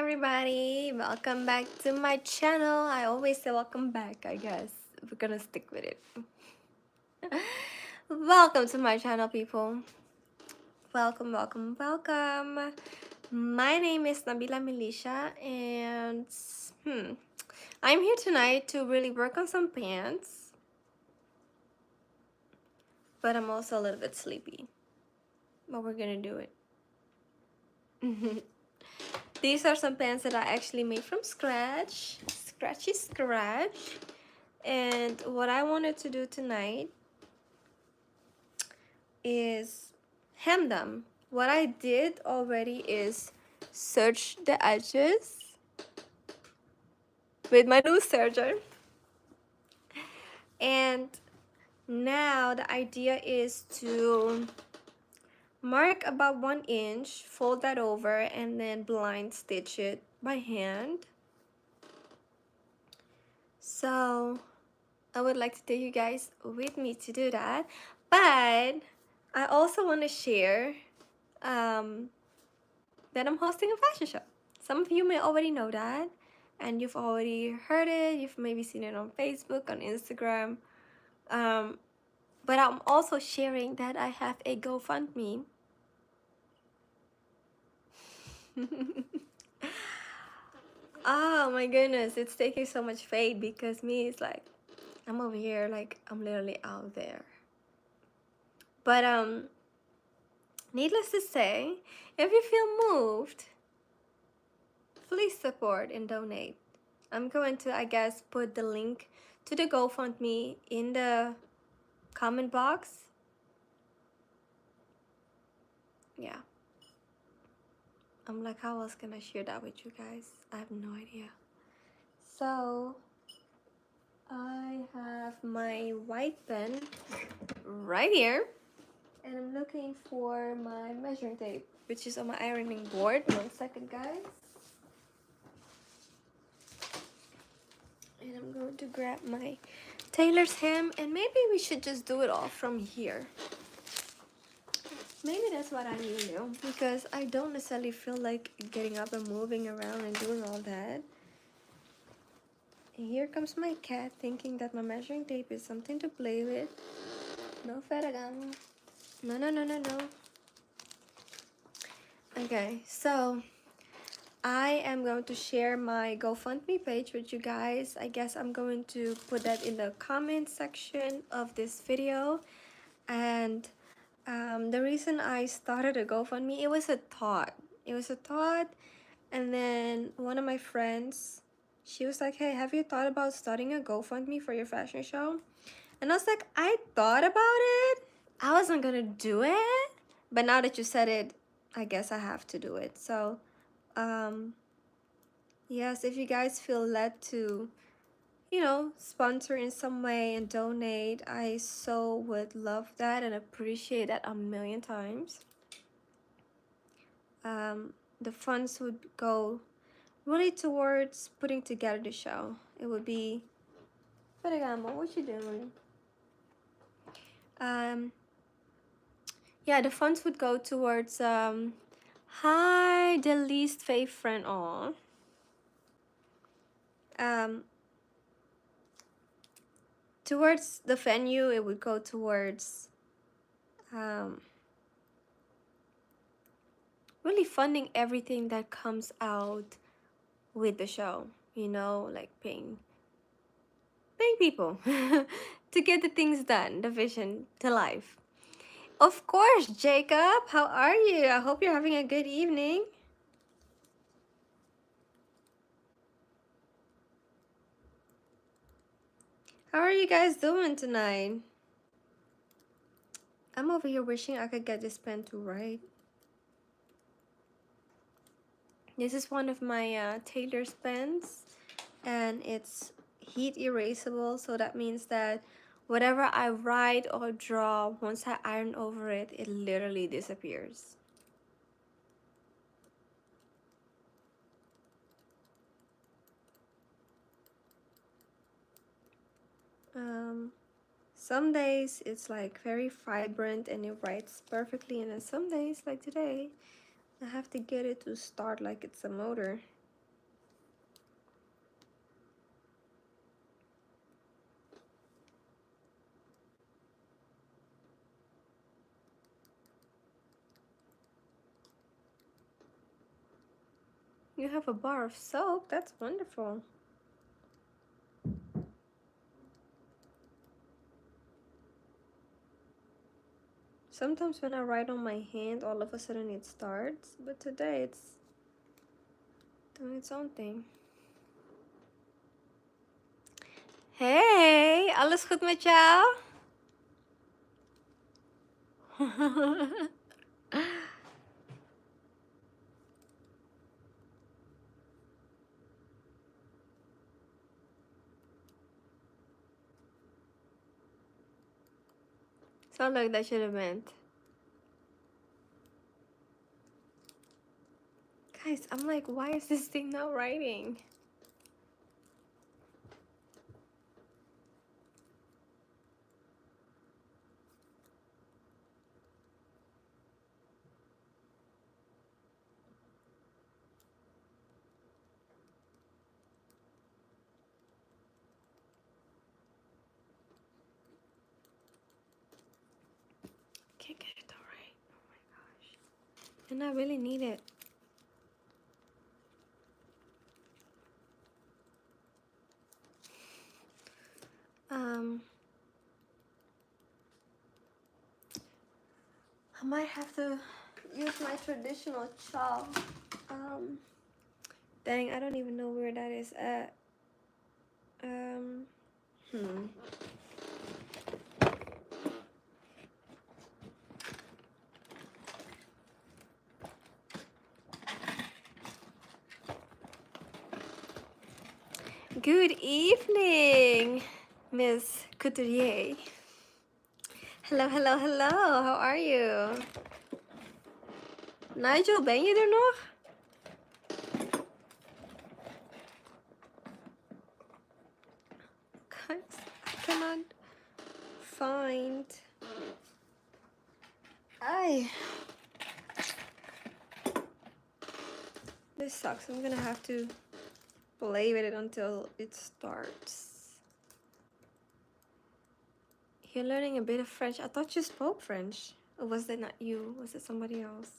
everybody, welcome back to my channel. I always say welcome back, I guess. We're gonna stick with it. Welcome to my channel, people. Welcome, welcome, welcome. My name is Nabila Melisha, and I'm here tonight to really work on some pants, but I'm also a little bit sleepy, but we're gonna do it. These are some pants that I actually made from scratch. Scratchy scratch. And what I wanted to do tonight is hem them. What I did already is serge the edges with my new serger. And now the idea is to mark about 1 inch, fold that over, and then blind stitch it by hand. So I would like to take you guys with me to do that, but I also want to share that I'm hosting a fashion show. Some of you may already know that, and you've already heard it. You've maybe seen it on Facebook, on Instagram, but I'm also sharing that I have a GoFundMe. Oh my goodness, it's taking so much faith because me is like, I'm over here, like I'm literally out there. But needless to say, if you feel moved, please support and donate. I'm going to, I guess, put the link to the GoFundMe in the comment box. Yeah. I'm like, how else can I share that with you guys? I have no idea. So, I have my white pen right here. And I'm looking for my measuring tape, which is on my ironing board. 1 second, guys. And I'm going to grab my tailor's hem, and maybe we should just do it all from here. Maybe that's what I need to do, because I don't necessarily feel like getting up and moving around and doing all that. And here comes my cat thinking that my measuring tape is something to play with. No, Ferragan. No, no, no, no, no. Okay, so I am going to share my GoFundMe page with you guys. I guess I'm going to put that in the comment section of this video. And the reason I started a GoFundMe, it was a thought. It was a thought, and then one of my friends, she was like, hey, have you thought about starting a GoFundMe for your fashion show? And I was like, I thought about it. I wasn't gonna do it, but now that you said it, I guess I have to do it. So yes, if you guys feel led to, you know, sponsor in some way and donate, I so would love that and appreciate that a million times. The funds would go really towards putting together the show. It would be, Ferragamo, what you doing? Yeah, the funds would go towards hi, the least fave friend. Aw. Towards the venue, it would go towards really funding everything that comes out with the show, you know, like paying people to get the things done, the vision to life. Of course, Jacob, how are you? I hope you're having a good evening. How are you guys doing tonight? I'm over here wishing I could get this pen to write. This is one of my tailor's pens, and it's heat erasable, so that means that whatever I write or draw, once I iron over it, it literally disappears. Some days it's like very vibrant and it writes perfectly, and then some days like today I have to get it to start like it's a motor. You have a bar of soap. That's wonderful. Sometimes when I write on my hand, all of a sudden it starts. But today it's doing its own thing. Hey, alles goed met jou? Zo leuk dat je er bent. Guys, I'm like, why is this thing not writing? Can't get it to write. Oh my gosh. And I really need it. I might have to use my traditional chalk. Dang, I don't even know where that is at. Good evening, Miss Couturier. Hello, hello, hello. How are you? Nigel, ben je er nog? Guys, I cannot find... This sucks. I'm gonna have to play with it until it starts. You're learning a bit of French. I thought you spoke French. Or was that not you? Was it somebody else?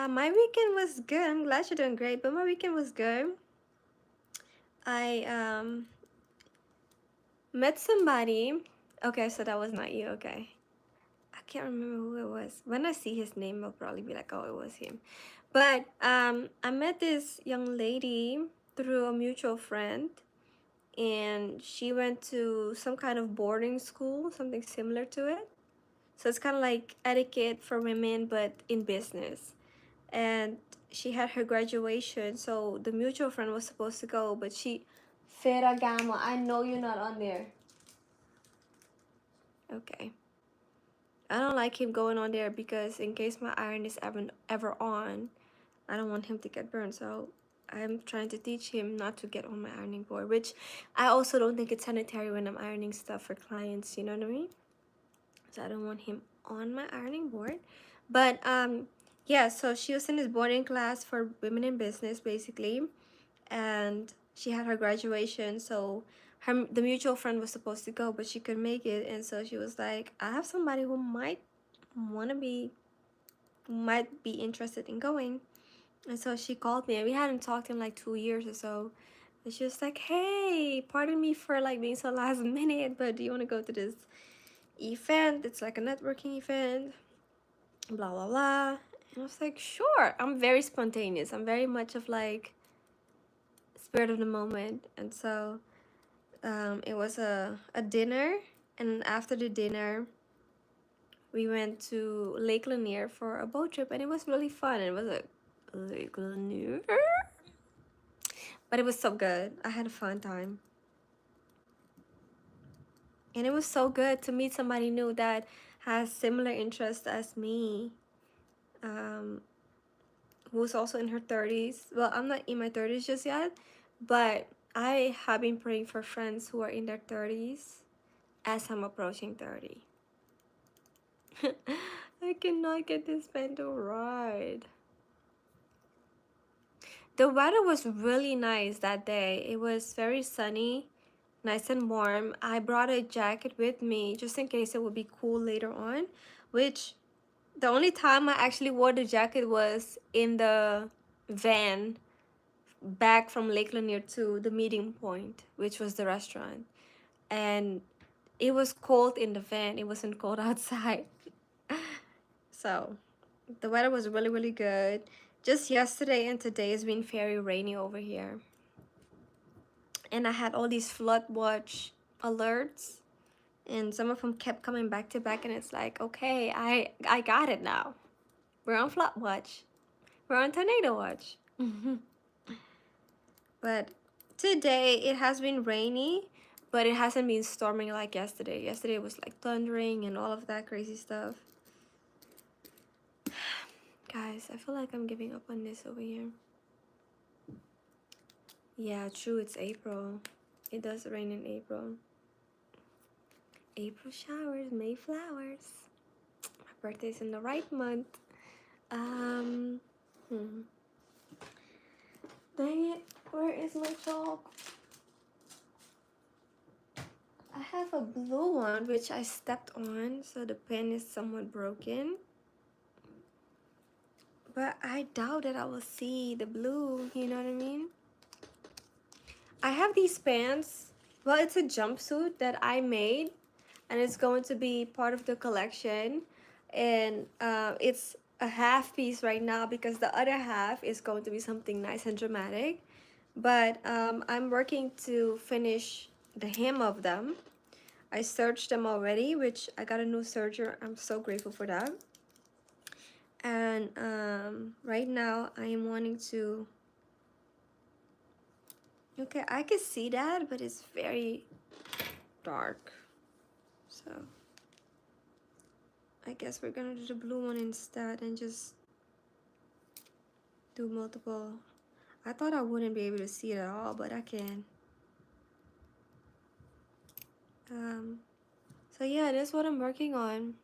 My weekend was good. I'm glad you're doing great, but my weekend was good. I met somebody. Okay, so that was not you. Okay. I can't remember who it was. When I see his name, I'll probably be like, oh, it was him. But I met this young lady through a mutual friend, and she went to some kind of boarding school, something similar to it. So it's kind of like etiquette for women, but in business. And she had her graduation, so the mutual friend was supposed to go, but she... Ferragamo, I know you're not on there. Okay. I don't like him going on there because in case my iron is ever on, I don't want him to get burned. So I'm trying to teach him not to get on my ironing board, which I also don't think it's sanitary when I'm ironing stuff for clients, you know what I mean? So I don't want him on my ironing board. But yeah, so she was in this boarding class for women in business basically, and she had her graduation, so the mutual friend was supposed to go, but she couldn't make it, and so she was like, I have somebody who might be interested in going. And so she called me, and we hadn't talked in like 2 years or so, and she was like, hey, pardon me for like being so last minute, but do you want to go to this event? It's like a networking event, blah blah blah. And I was like, sure. I'm very spontaneous. I'm very much of like spirit of the moment. And so it was a dinner, and after the dinner we went to Lake Lanier for a boat trip, and it was really fun. It was a Lake Lanier, but it was so good. I had a fun time, and it was so good to meet somebody new that has similar interests as me, who's also in her 30s. Well, I'm not in my 30s just yet, but I have been praying for friends who are in their 30s as I'm approaching 30. I cannot get this pen to write. The weather was really nice that day. It was very sunny, nice and warm. I brought a jacket with me just in case it would be cool later on, which The only time I actually wore the jacket was in the van back from Lake Lanier to the meeting point, which was the restaurant. And it was cold in the van. It wasn't cold outside. So the weather was really, really good. Just yesterday and today has been very rainy over here. And I had all these flood watch alerts. And some of them kept coming back to back. And it's like, okay, I got it now. We're on flood watch. We're on tornado watch. But today it has been rainy, but it hasn't been storming like yesterday. Yesterday it was like thundering and all of that crazy stuff. Guys, I feel like I'm giving up on this over here. Yeah, true, it's April. It does rain in April. April showers, May flowers. My birthday's in the right month. Dang it, where is my chalk? I have a blue one which I stepped on, so the pen is somewhat broken. But I doubt that I will see the blue, you know what I mean? I have these pants. Well, it's a jumpsuit that I made, and it's going to be part of the collection. And it's a half piece right now because the other half is going to be something nice and dramatic. But I'm working to finish the hem of them. I searched them already, which I got a new serger. I'm so grateful for that. And right now I am wanting to, okay, I can see that, but it's very dark, so I guess we're gonna do the blue one instead and just do multiple. I thought I wouldn't be able to see it at all, but I can. So yeah, that's what I'm working on,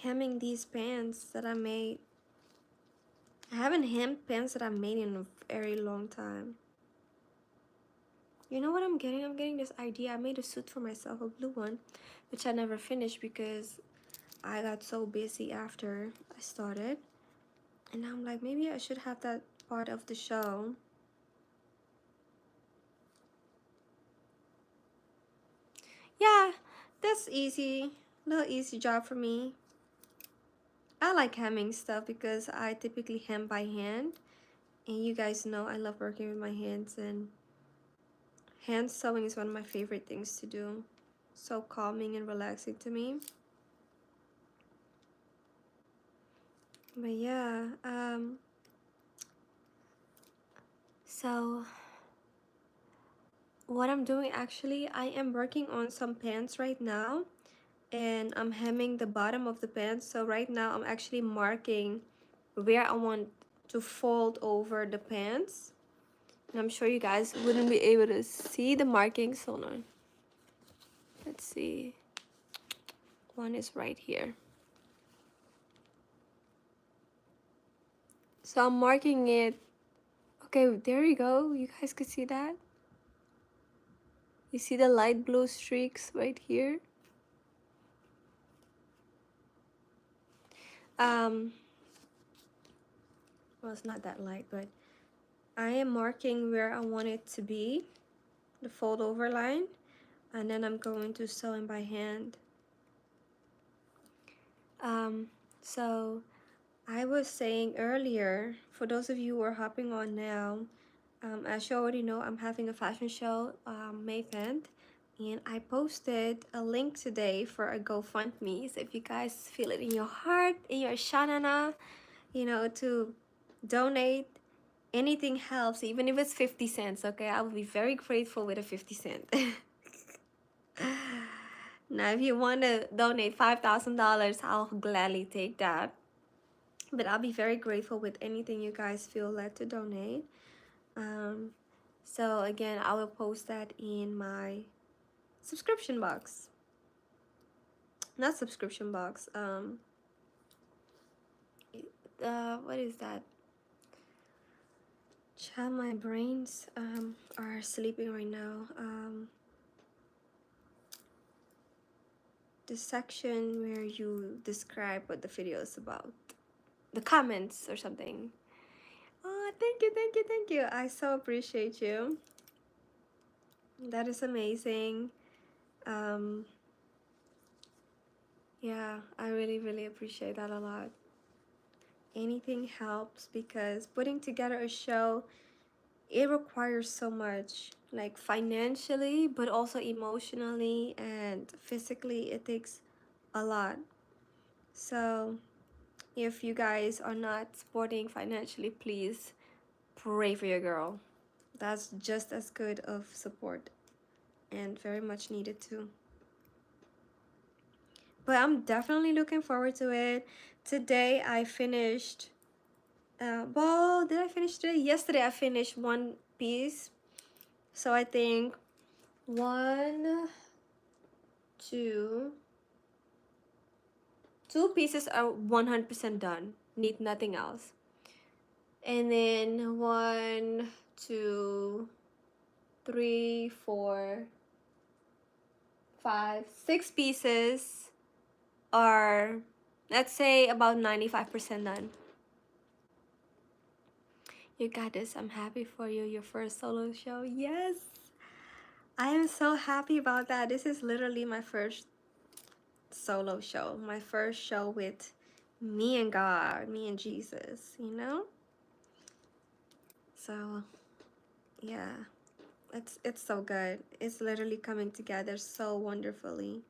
hemming these pants that I made. I haven't hemmed pants that I made in a very long time. You know what I'm getting? I'm getting this idea. I made a suit for myself, a blue one, which I never finished because I got so busy after I started. And now I'm like, maybe I should have that part of the show. Yeah, that's easy. Little easy job for me. I like hemming stuff because I typically hem by hand. And you guys know I love working with my hands, and hand sewing is one of my favorite things to do. So calming and relaxing to me. But yeah, so what I'm doing actually, I am working on some pants right now, and I'm hemming the bottom of the pants. So right now I'm actually marking where I want to fold over the pants, and I'm sure you guys wouldn't be able to see the markings. Hold on, let's see. One is right here. So I'm marking it. Okay, there you go. You guys can see that. You see the light blue streaks right here. Well, it's not that light, but I am marking where I want it to be, the fold over line, and then I'm going to sew in by hand. So I was saying earlier, for those of you who are hopping on now, as you already know, I'm having a fashion show May 10th, and I posted a link today for a GoFundMe. So if you guys feel it in your heart, in your shanana, you know, to donate, anything helps, even if it's 50 cents, okay? I will be very grateful with a 50 cent. Now, if you want to donate $5,000, I'll gladly take that. But I'll be very grateful with anything you guys feel led to donate. So again, I will post that in my subscription box. Not subscription box. What is that? Child, my brains are sleeping right now. the section where you describe what the video is about. The comments or something. Oh, thank you, thank you, thank you. I so appreciate you. That is amazing. Yeah, I really, really appreciate that a lot. Anything helps, because putting together a show, it requires so much, like financially, but also emotionally and physically. It takes a lot. So if you guys are not supporting financially, please pray for your girl. That's just as good of support and very much needed too. But I'm definitely looking forward to it. Today I finished, well, did I finish today? Yesterday I finished one piece. So I think 1, 2, 2 pieces are 100% done. Need nothing else. And then 1, 2, 3, 4, 5, 6 pieces are, let's say, about 95% done. You got this. I'm happy for you. Your first solo show. Yes. I am so happy about that. This is literally my first solo show. My first show with me and God, me and Jesus, you know? So, yeah. It's so good. It's literally coming together so wonderfully.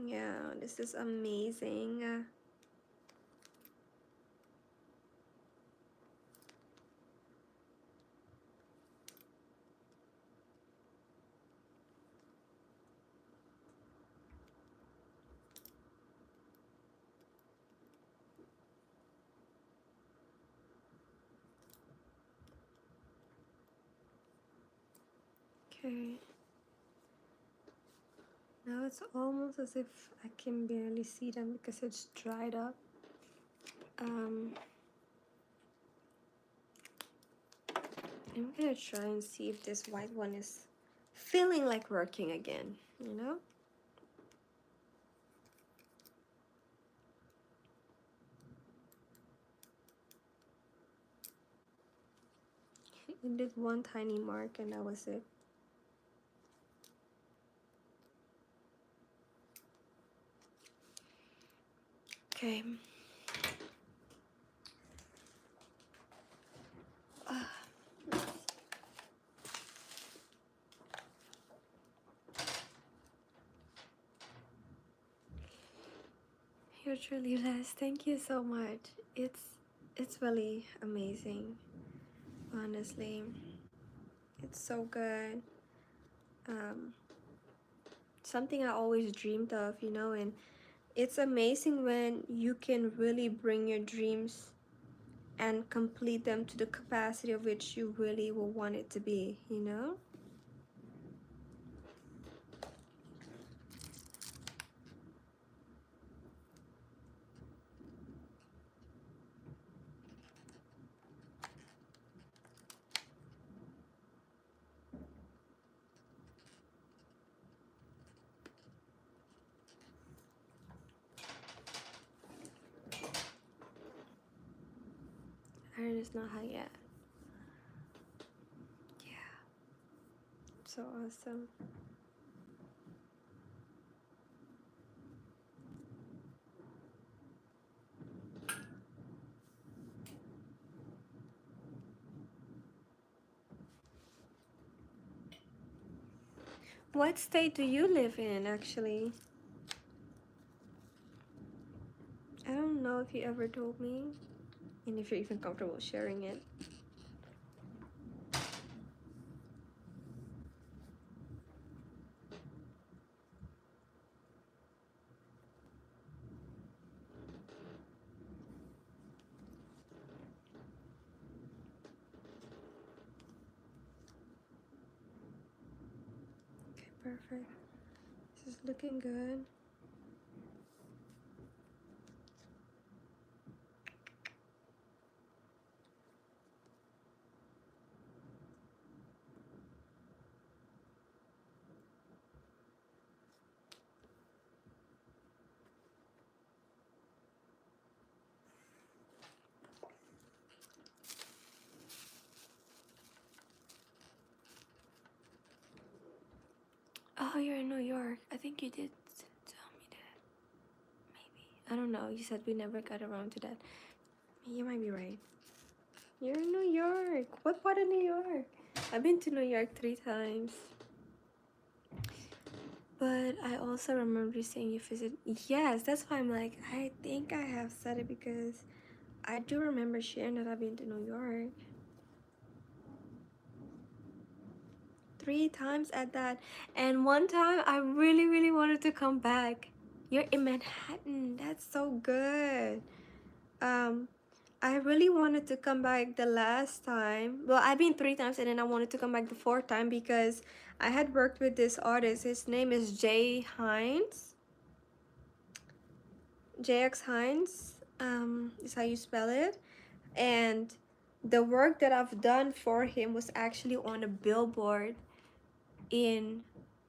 Yeah, this is amazing. Okay. Now it's almost as if I can barely see them because it's dried up. I'm gonna try and see if this white one is feeling like working again, you know? It did one tiny mark and that was it. Okay. You're truly blessed. Thank you so much. It's really amazing. Honestly, it's so good. Something I always dreamed of, you know, and it's amazing when you can really bring your dreams and complete them to the capacity of which you really will want it to be, you know? Iron is not hot yet. Yeah. So awesome. What state do you live in, actually? I don't know if you ever told me, and if you're even comfortable sharing it. Okay, perfect. This is looking good. you're in New York. I think you did tell me that. Maybe. I don't know. You said we never got around to that. You might be right. You're in New York. What part of New York? I've been to New York 3 times. But I also remember you saying you visit. Yes, that's why I'm like, I think I have said it because I do remember sharing that I've been to New York 3 times at that. And one time I really, really wanted to come back. You're in Manhattan. That's so good. I really wanted to come back the last time. Well, I've been 3 times and then I wanted to come back the 4th time because I had worked with this artist. His name is Jay Hines. JX Hines is how you spell it. And the work that I've done for him was actually on a billboard in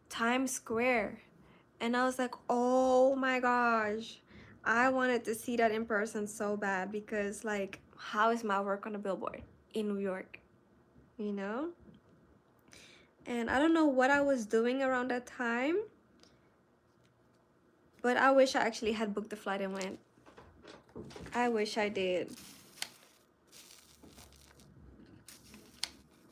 Times Square. And I was like, oh my gosh, I wanted to see that in person so bad because, like, how is my work on a billboard in New York, you know? And I don't know what I was doing around that time, but I wish I actually had booked the flight and went. I wish I did.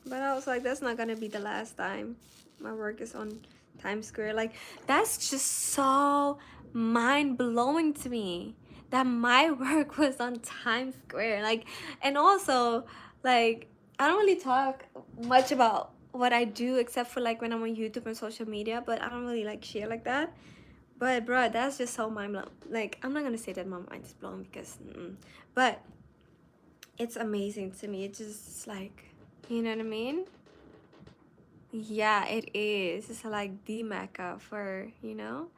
But I was like, that's not gonna be the last time my work is on Times Square. Like, that's just so mind-blowing to me that my work was on Times Square. Like, and also, like, I don't really talk much about what I do except for like when I'm on YouTube and social media, but I don't really like share like that. But bro, that's just so mind-blowing. Like, I'm not gonna say that my mind is blown because but it's amazing to me. It's just like, you know what I mean? Yeah, it is. It's like the Mecca for, you know?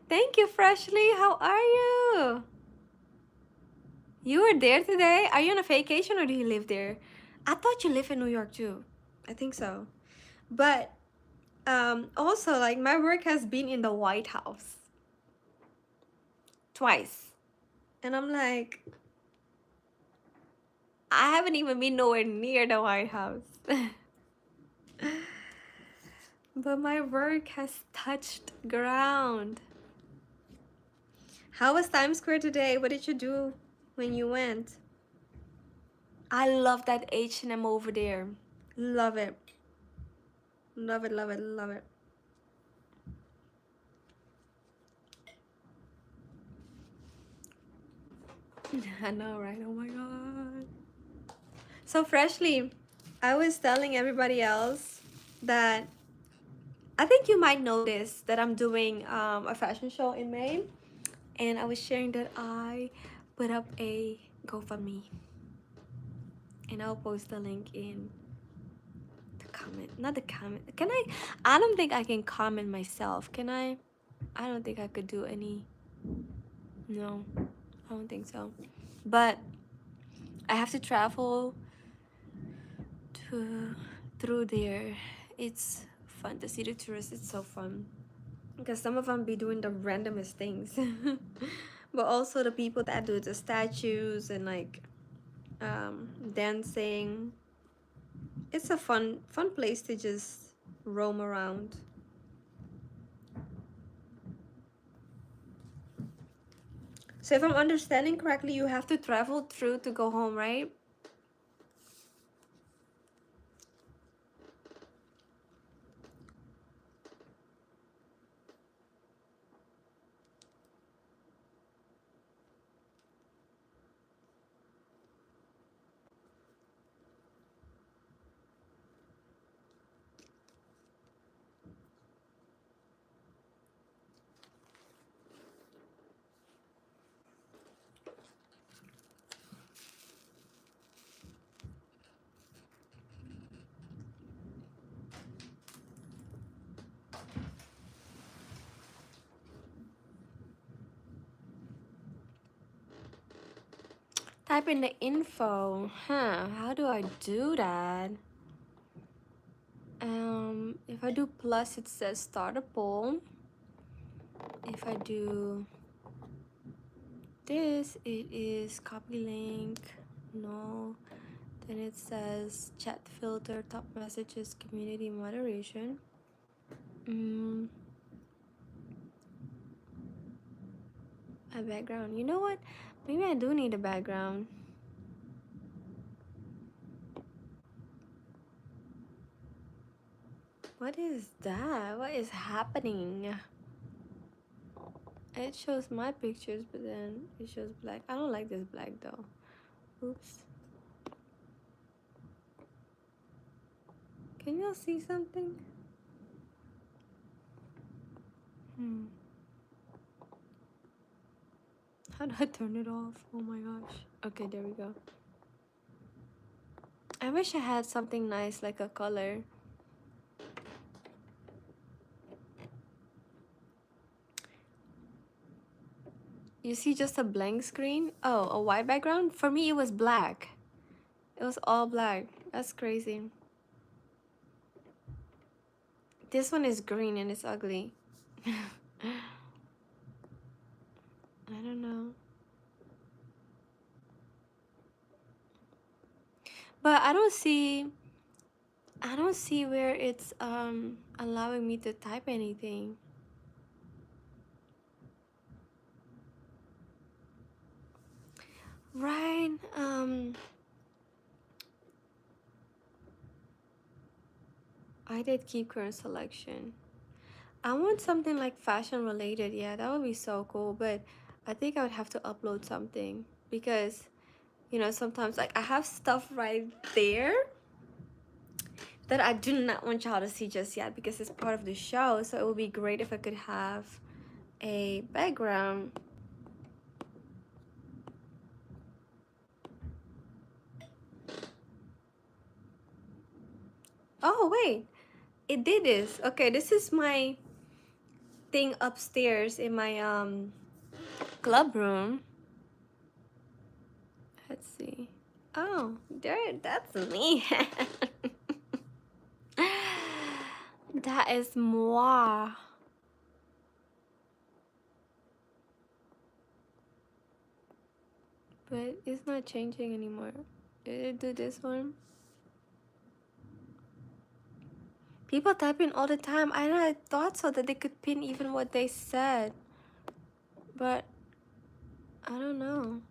Thank you, Freshly. How are you? You were there today? Are you on a vacation or do you live there? I thought you live in New York too. I think so. But also, like, my work has been in the White House twice. And I'm like, I haven't even been nowhere near the White House. But my work has touched ground. How was Times Square today? What did you do when you went? I love that H&M over there. Love it. Love it, love it, love it. I know, right? Oh my god. So Freshly, I was telling everybody else that I think you might notice that I'm doing a fashion show in May. And I was sharing that I put up a GoFundMe. And I'll post the link in the comment. Not the comment. Can I don't think I can comment myself. Can I? I don't think I could do any. No, I don't think so. But I have to travel through there. It's fun to see the tourists. It's so fun because some of them be doing the randomest things. But also the people that do the statues and like dancing. It's a fun place to just roam around. So if I'm understanding correctly, you have to travel through to go home, right? Type in the info. How do I do that? If I do plus, it says start a poll. If I do this, it is copy link. No. Then it says chat filter, top messages, community moderation. A background. You know what? Maybe I do need a background. What is that? What is happening? It shows my pictures, but then it shows black. I don't like this black though. Oops. Can y'all see something? How do I turn it off? Oh my gosh. Okay, there we go. I wish I had something nice like a color. You see just a blank screen? Oh, a white background? For me, it was black. It was all black. That's crazy. This one is green and it's ugly. I don't know. But I don't see where it's allowing me to type anything. Right. I did keep current selection. I want something like fashion related. Yeah, that would be so cool. But I think I would have to upload something because, you know, sometimes like I have stuff right there that I do not want y'all to see just yet because it's part of the show. So it would be great if I could have a background. Oh, wait. It did this. Okay, this is my thing upstairs in my club room. Let's see. Oh, there, that's me. That is moi. But it's not changing anymore. Did it do this one? People type in all the time. I thought so that they could pin even what they said. But I don't know.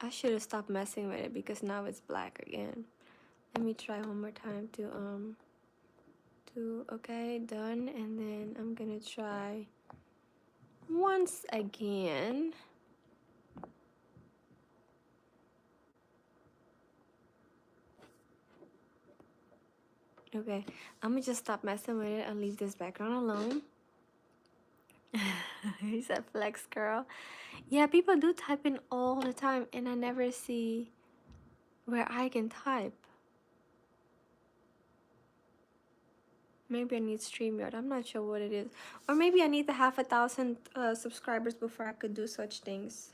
I should have stopped messing with it because now it's black again. Let me try one more time to okay, done, and then I'm gonna try once again. Okay, I'm gonna just stop messing with it and leave this background alone. He said flex girl. Yeah, people do type in all the time and I never see where I can type. Maybe I need StreamYard. I'm not sure what it is. Or maybe I need to have 1,000 subscribers before I could do such things.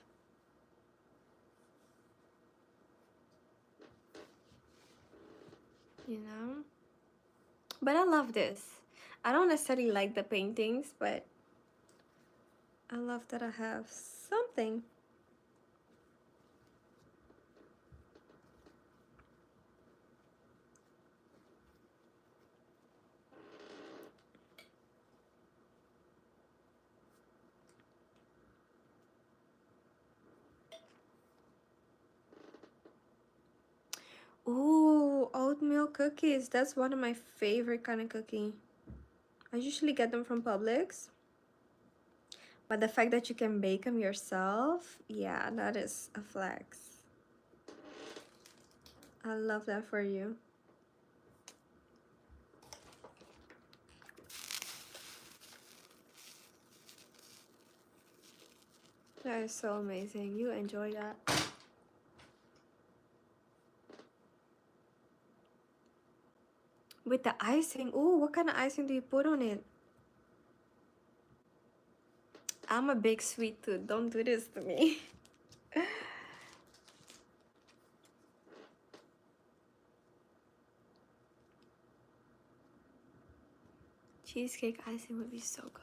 You know? But I love this. I don't necessarily like the paintings, but I love that I have something. Ooh, oatmeal cookies. That's one of my favorite kind of cookie. I usually get them from Publix. But the fact that you can bake them yourself, yeah, that is a flex. I love that for you. That is so amazing. You enjoy that. With the icing, ooh, what kind of icing do you put on it? I'm a big sweet tooth. Don't do this to me. Cheesecake icing would be so good.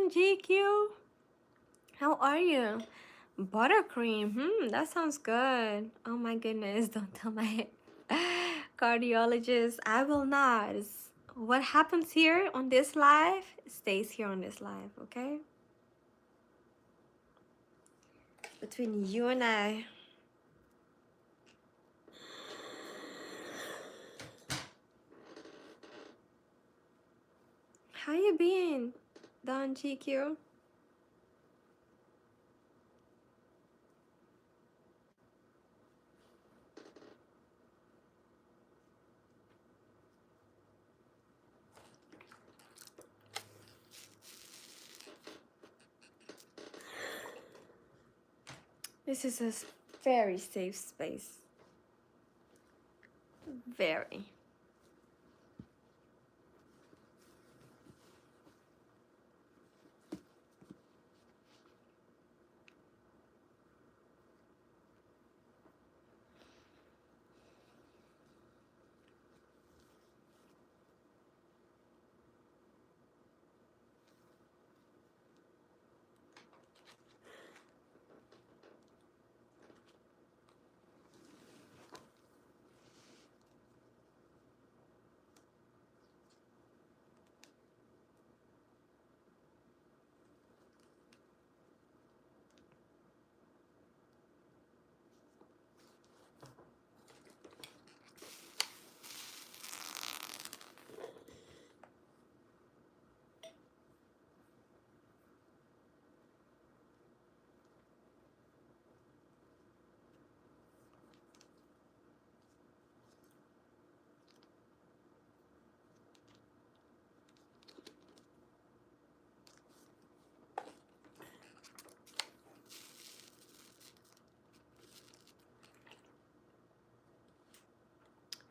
Don GQ. How are you? Buttercream. That sounds good. Oh my goodness, don't tell my cardiologist. I will not. What happens here on this live stays here on this live, okay? Between you and I. How you been, Don GQ? This is a very safe space. Very.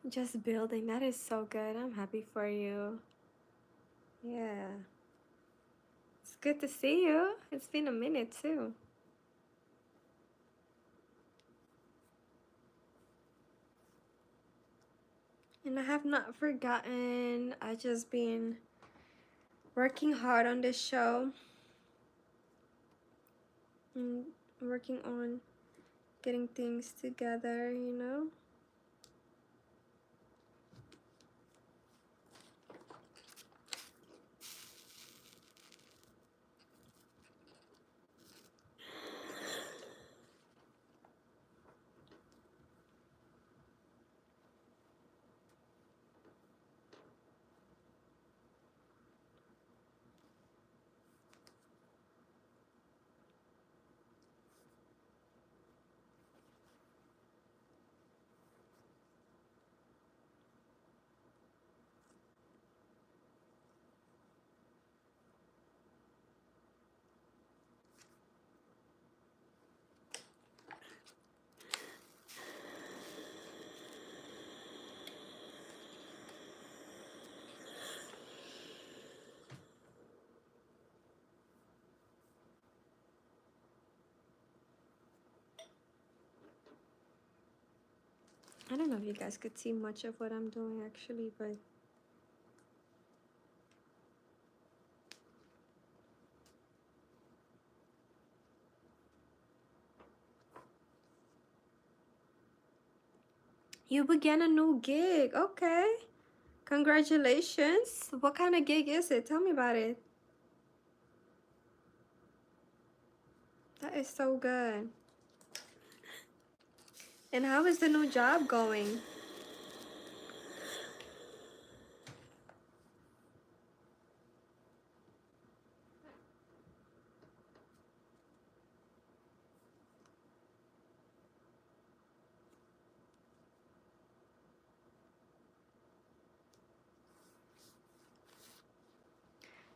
Just building. That is so good. I'm happy for you. Yeah. It's good to see you. It's been a minute too. And I have not forgotten. I just been working hard on this show and working on getting things together, you know? I don't know if you guys could see much of what I'm doing actually, but you began a new gig. Okay. Congratulations. What kind of gig is it? Tell me about it. That is so good. And how is the new job going?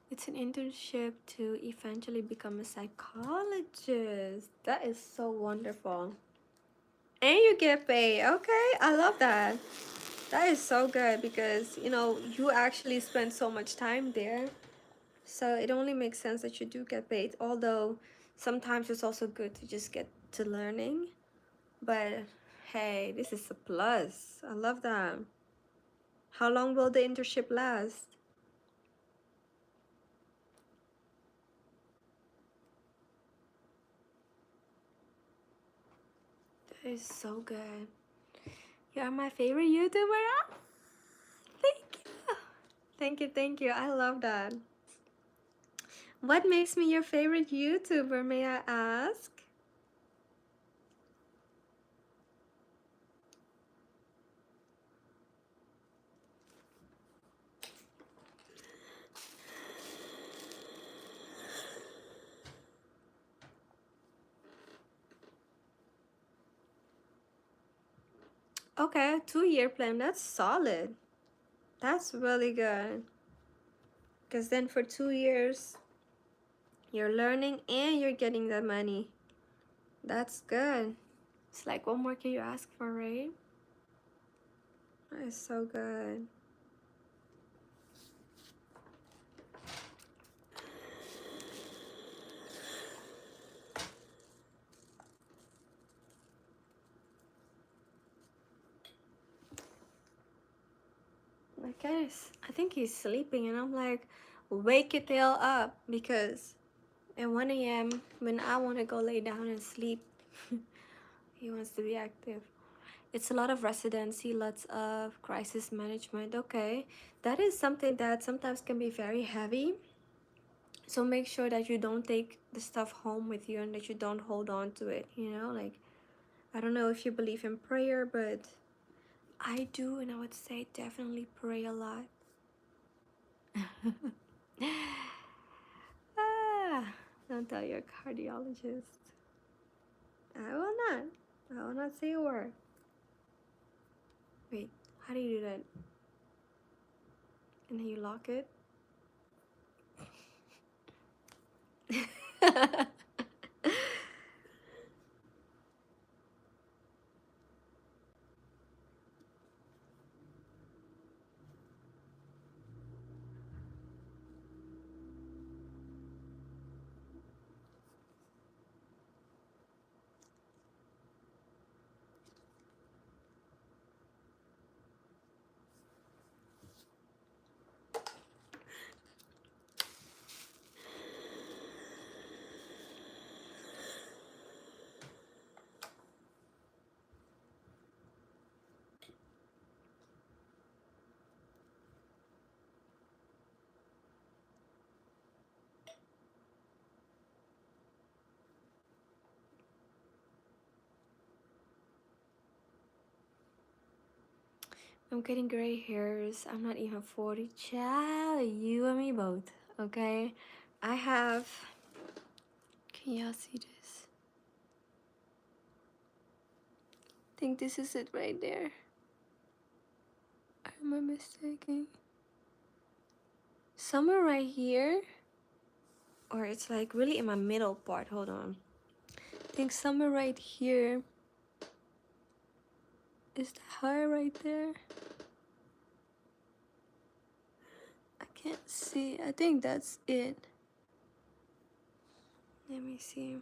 It's an internship to eventually become a psychologist. That is so wonderful. And you get paid. Okay, I love that. That is so good because, you know, you actually spend so much time there. So it only makes sense that you do get paid. Although sometimes it's also good to just get to learning. But hey, this is a plus. I love that. How long will the internship last? That is so good. You are my favorite YouTuber. Ah, thank you. Thank you, thank you. I love that. What makes me your favorite YouTuber, may I ask? Okay, 2-year plan. That's solid. That's really good. Because then for 2 years, you're learning and you're getting the money. That's good. It's like, what more can you ask for, right? That is so good. Like, guys, I think he's sleeping, and I'm like, wake your tail up, because at 1 a.m. when I want to go lay down and sleep, he wants to be active. It's a lot of residency, lots of crisis management. Okay, that is something that sometimes can be very heavy. So make sure that you don't take the stuff home with you and that you don't hold on to it, you know? Like, I don't know if you believe in prayer, but I do, and I would say definitely pray a lot. Ah, don't tell your cardiologist. I will not. I will not say a word. Wait, how do you do that? And then you lock it? I'm getting gray hairs. I'm not even 40. Child, you and me both, okay? I have... Can y'all see this? I think this is it right there. Am I mistaken? Somewhere right here. Or it's like really in my middle part. Hold on. I think somewhere right here. Is the hair right there? I can't see. I think that's it. Let me see.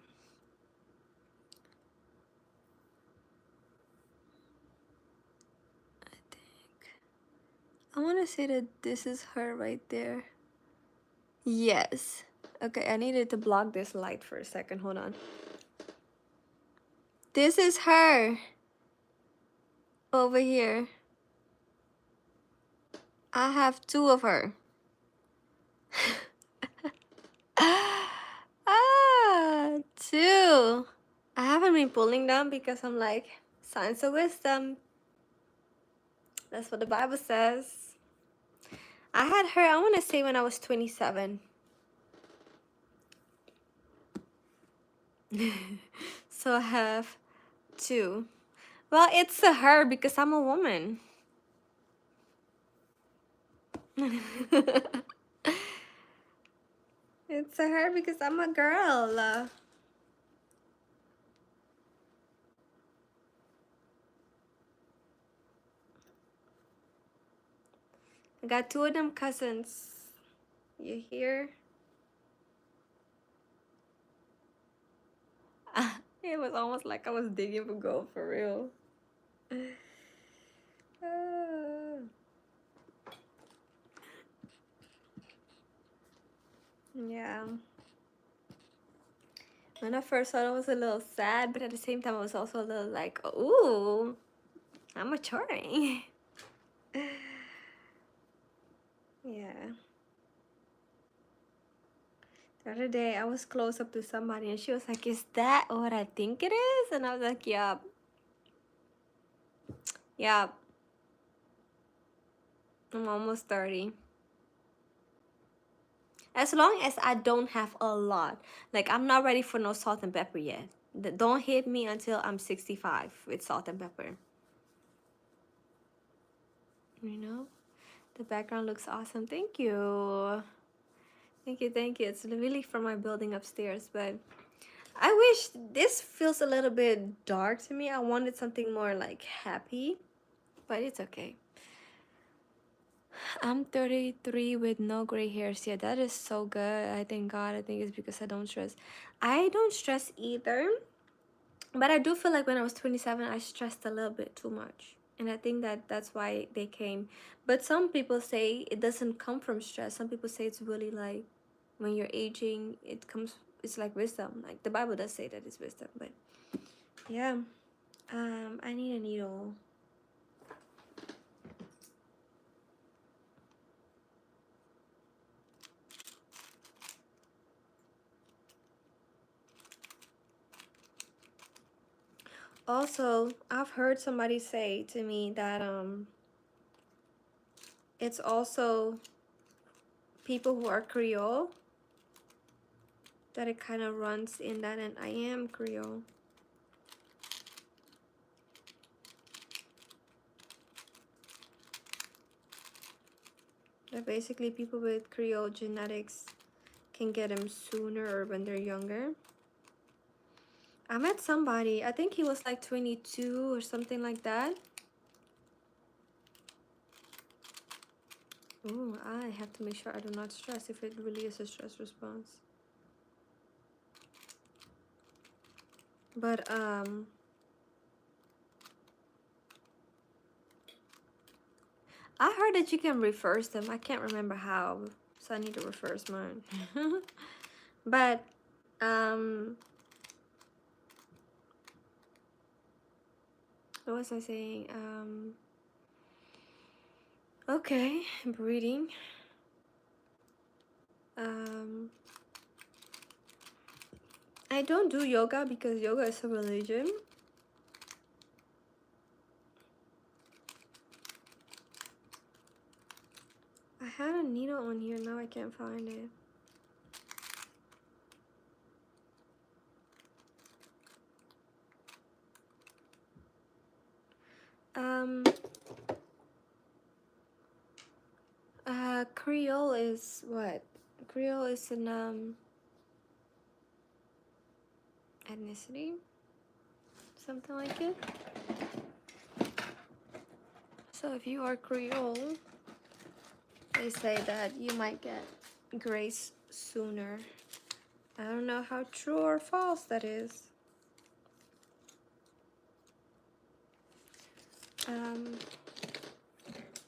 I want to say that this is her right there. Yes. Okay, I needed to block this light for a second. Hold on. This is her. Over here. I have 2 of her. Ah, 2. I haven't been pulling them because I'm like, signs of wisdom. That's what the Bible says. I had her, I want to say when I was 27. So I have 2. Well, it's a her because I'm a woman. It's a her because I'm a girl. I got 2 of them cousins. You hear? It was almost like I was digging for gold, for real. Yeah. When I first saw it, I was a little sad, but at the same time, I was also a little like, ooh, I'm maturing. Yeah. The other day, I was close up to somebody, and she was like, "Is that what I think it is?" And I was like, "Yup, yup. I'm almost 30. As long as I don't have a lot. Like, I'm not ready for no salt and pepper yet. Don't hit me until I'm 65 with salt and pepper. You know? The background looks awesome. Thank you. Thank you, thank you. It's really from my building upstairs, but I wish this feels a little bit dark to me. I wanted something more like happy, but it's okay. I'm 33 with no gray hairs yet. That is so good. I thank God. I think it's because I don't stress. I don't stress either, but I do feel like when I was 27, I stressed a little bit too much. And I think that that's why they came. But some people say it doesn't come from stress. Some people say it's really like when you're aging, it's like wisdom. Like the Bible does say that it's wisdom, but yeah. I need a needle. Also, I've heard somebody say to me that it's also people who are Creole that it kind of runs in that, and I am Creole. That basically people with Creole genetics can get them sooner or when they're younger. I met somebody, I think he was like 22 or something like that. Oh, I have to make sure I do not stress if it really is a stress response. But I heard that you can reverse them. I can't remember how, so I need to reverse mine. But what was I saying? Okay, breathing. I don't do yoga because yoga is a religion. I had a needle on here, now I can't find it. Creole is what? Creole is an ethnicity, something like it. So if you are Creole, they say that you might get grace sooner. I don't know how true or false that is.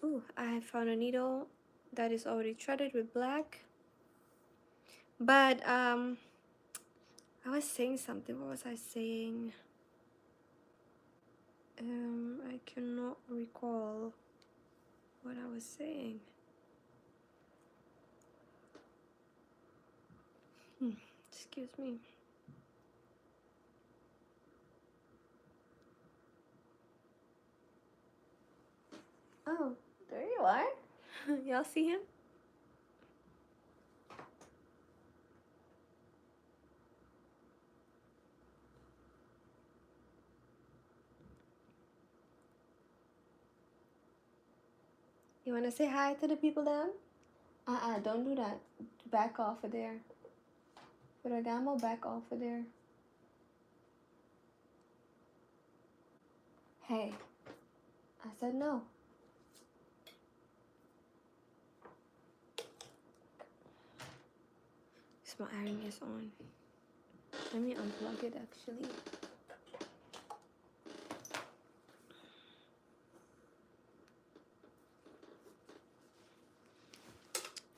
Ooh, I found a needle that is already threaded with black. But I was saying something. What was I saying? I cannot recall what I was saying. Excuse me. Oh, there you are. Y'all see him? You want to say hi to the people down? Don't do that. Back off of there. Ferragamo, back off of there. Hey, I said no. My iron is on. Let me unplug it actually.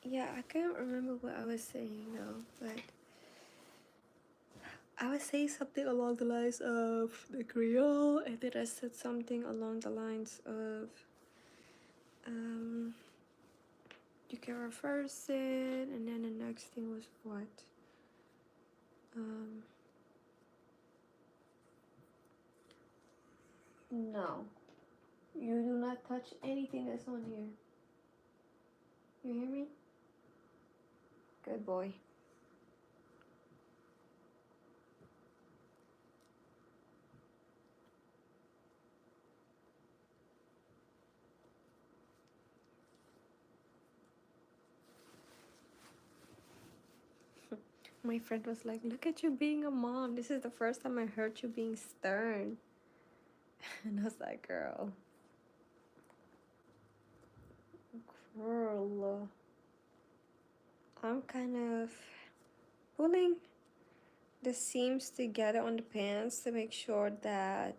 Yeah, I can't remember what I was saying though, but I say something along the lines of the Creole, and then I said something along the lines of you can reverse it, and then the next thing was what? No, you do not touch anything that's on here. You hear me? Good boy. My friend was like, look at you being a mom. This is the first time I heard you being stern. And I was like, girl. I'm kind of pulling the seams together on the pants to make sure that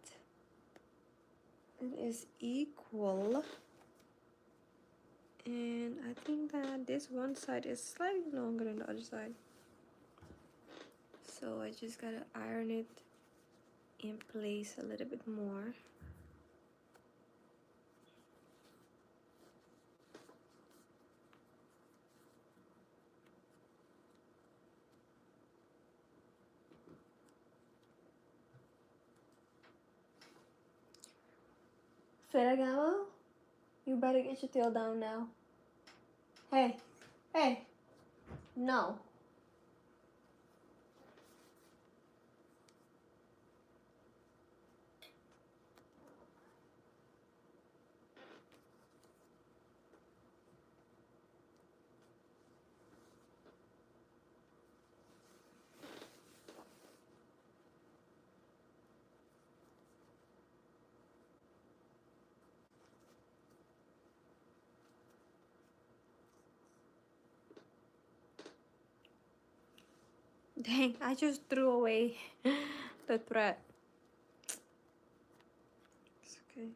it is equal. And I think that this one side is slightly longer than the other side. So I just gotta iron it in place a little bit more. Ferragamo, you better get your tail down now. Hey, hey, no. Dang, I just threw away the thread. It's okay.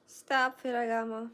Stop, Ferragamo.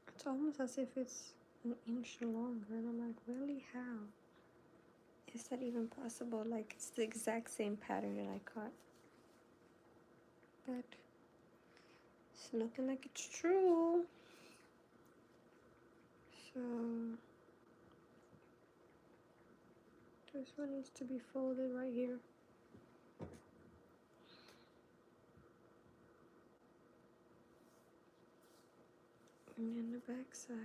It's almost as if it's an inch longer, and I'm like, really, how is that even possible? Like, it's the exact same pattern that I cut, but it's looking like it's true. So this one needs to be folded right here, and then the back side.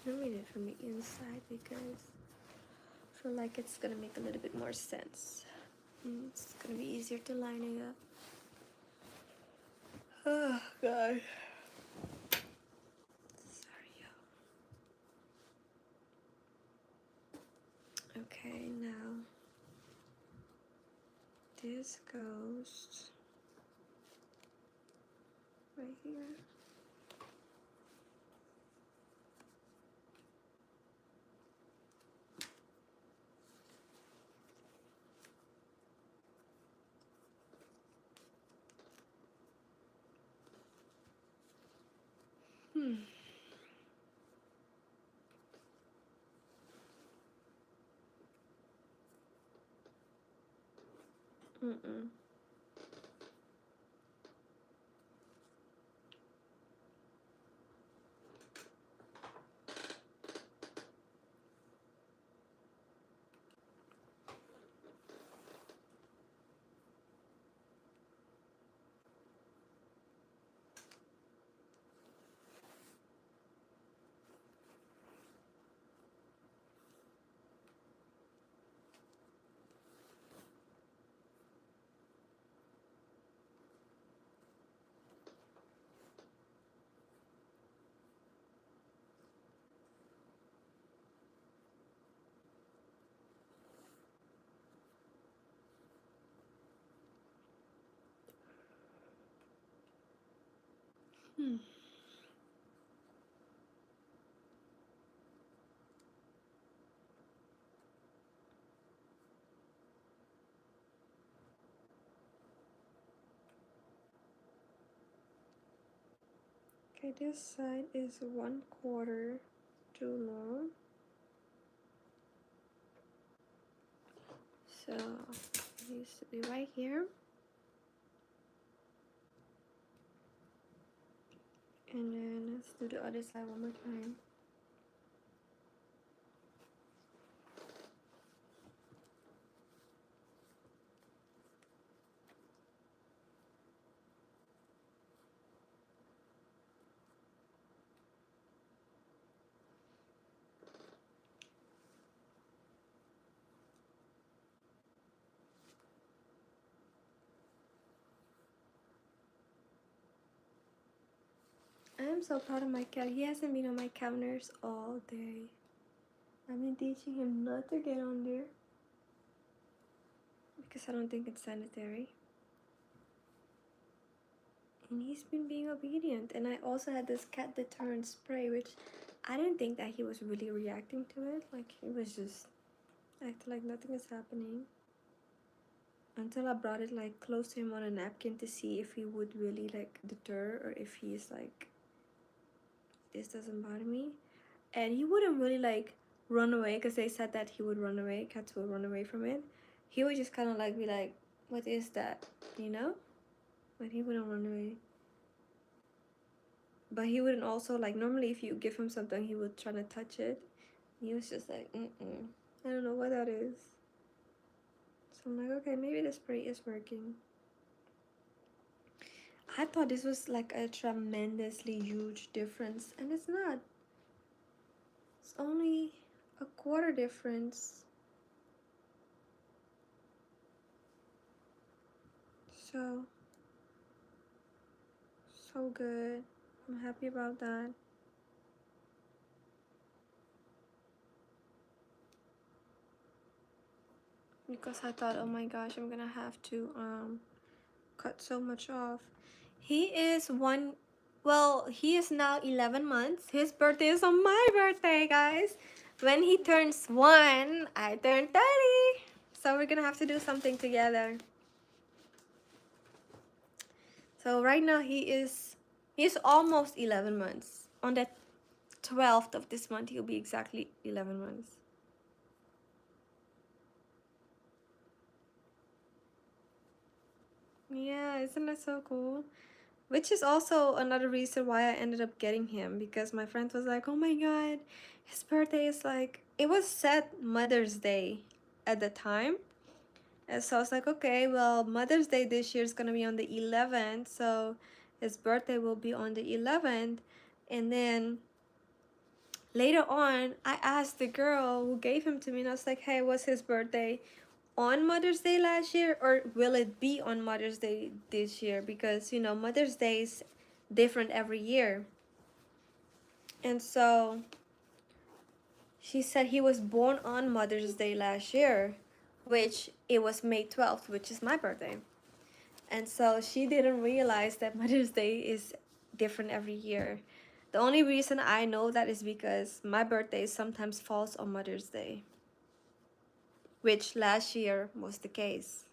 I read it from the inside because I feel like it's gonna make a little bit more sense. It's gonna be easier to line it up. Oh god. Sorry, y'all. Okay, now this goes right here. Mm-mm. Hmm. Okay, this side is 1/4 too long. So it needs to be right here. And then let's do the other side one more time. I am so proud of my cat. He hasn't been on my counters all day. I've been teaching him not to get on there because I don't think it's sanitary. And he's been being obedient. And I also had this cat deterrent spray, which I didn't think that he was really reacting to it. Like, he was just acting like nothing is happening. Until I brought it like close to him on a napkin to see if he would really like deter, or if he's like, this doesn't bother me. And he wouldn't really like run away, because they said that he would run away, cats will run away from it. He would just kind of like be like, what is that, you know? But he wouldn't run away. But he wouldn't also like, normally if you give him something he would try to touch it. He was just like, I don't know what that is. So I'm like, okay, maybe the spray is working. I thought this was like a tremendously huge difference, and it's not. It's only a quarter difference. So good. I'm happy about that. Because I thought, oh my gosh, I'm gonna have to cut so much off. He is he is now 11 months. His birthday is on my birthday, guys. When he turns 1, I turn 30. So we're gonna have to do something together. So right now he's almost 11 months. On the 12th of this month, he'll be exactly 11 months. Yeah, isn't that so cool? Which is also another reason why I ended up getting him, because my friend was like, oh my god, his birthday is like, it was set Mother's Day at the time. And so I was like, okay, well, Mother's Day this year is gonna be on the 11th, so his birthday will be on the 11th. And then later on, I asked the girl who gave him to me, and I was like, hey, was his birthday on Mother's Day last year, or will it be on Mother's Day this year? Because, you know, Mother's Day is different every year. And so she said he was born on Mother's Day last year, which it was May 12th, which is my birthday. And so she didn't realize that Mother's Day is different every year. The only reason I know that is because my birthday sometimes falls on Mother's Day, which last year was the case.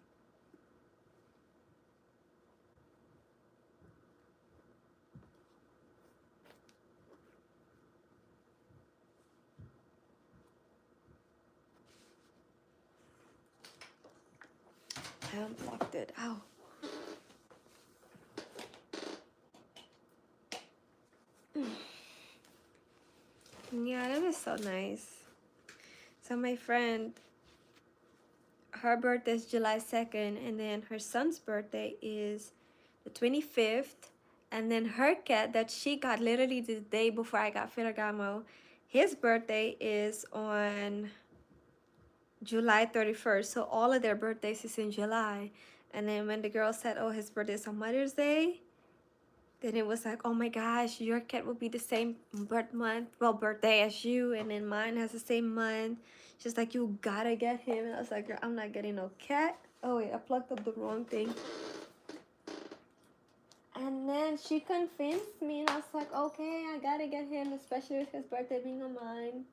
I unplugged it. Ow. Yeah, that was so nice. So my friend, her birthday is July 2nd, and then her son's birthday is the 25th. And then her cat that she got literally the day before I got Ferragamo, his birthday is on July 31st. So all of their birthdays is in July. And then when the girl said, oh, his birthday is on Mother's Day, then it was like, oh my gosh, your cat will be the same birthday as you, and then mine has the same month. She's like, you gotta get him. And I was like, girl, I'm not getting no cat. Oh wait, I plugged up the wrong thing. And then she convinced me, and I was like, okay, I gotta get him, especially with his birthday being on mine.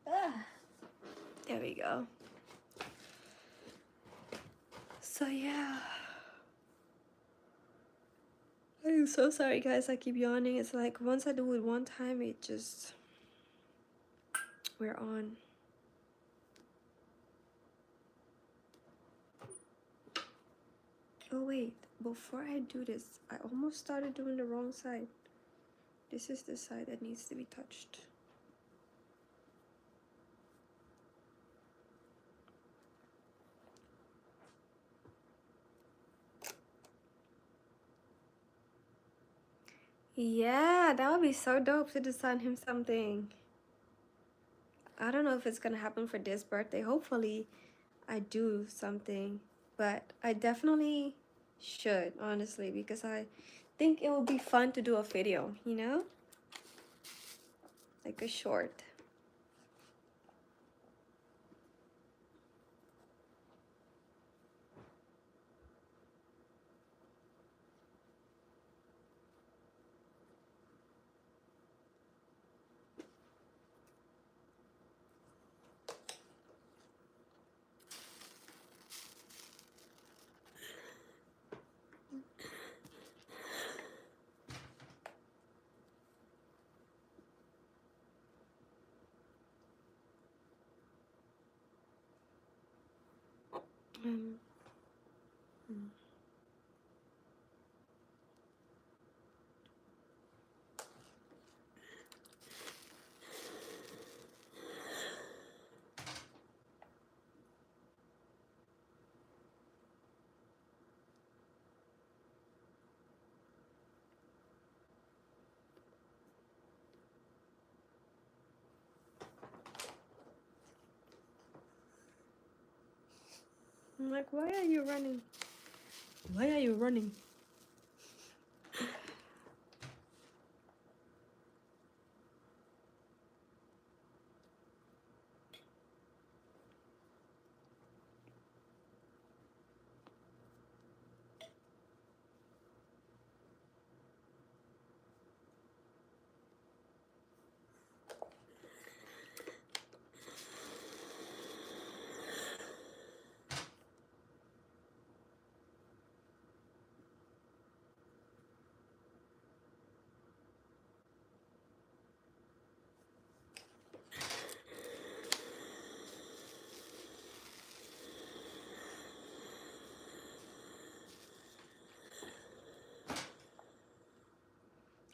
Ugh. There we go. So yeah. I'm so sorry guys, I keep yawning. It's like once I do it one time, it just, we're on. Oh wait, before I do this, I almost started doing the wrong side. This is the side that needs to be touched. Yeah, that would be so dope to design him something. I don't know if it's gonna happen for this birthday. Hopefully I do something, but I definitely should, honestly, because I think it would be fun to do a video, you know? Like a short. Um, I'm like, why are you running? Why are you running?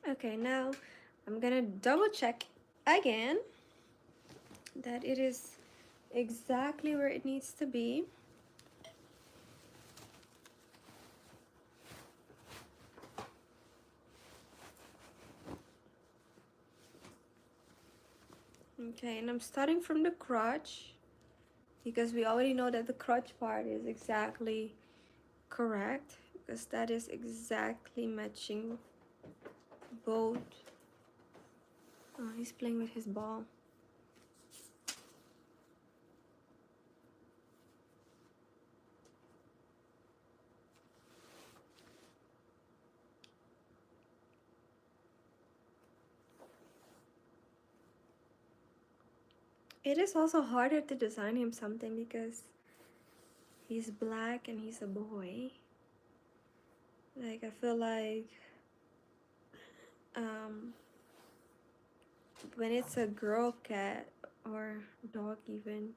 Okay, now I'm gonna double check again that it is exactly where it needs to be. Okay, and I'm starting from the crotch because we already know that the crotch part is exactly correct, because that is exactly matching both. Oh, he's playing with his ball. It is also harder to design him something because he's black and he's a boy. Like, I feel like when it's a girl cat or dog even,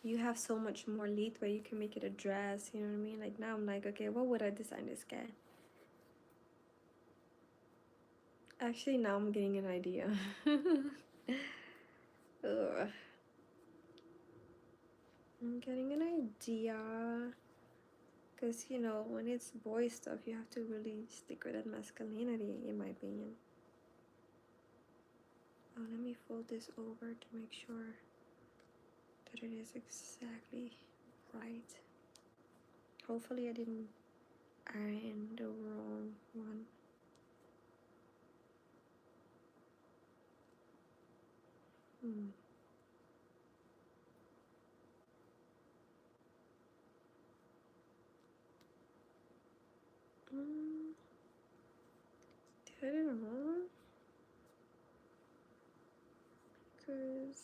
you have so much more leeway. You can make it a dress, you know what I mean? Like now I'm like, okay, what would I design this guy? Actually, now I'm getting an idea. Ugh. I'm getting an idea. Because, you know, when it's boy stuff, you have to really stick with that masculinity, in my opinion. Oh, let me fold this over to make sure that it is exactly right. Hopefully I didn't iron the wrong one. Did I do it wrong? Because...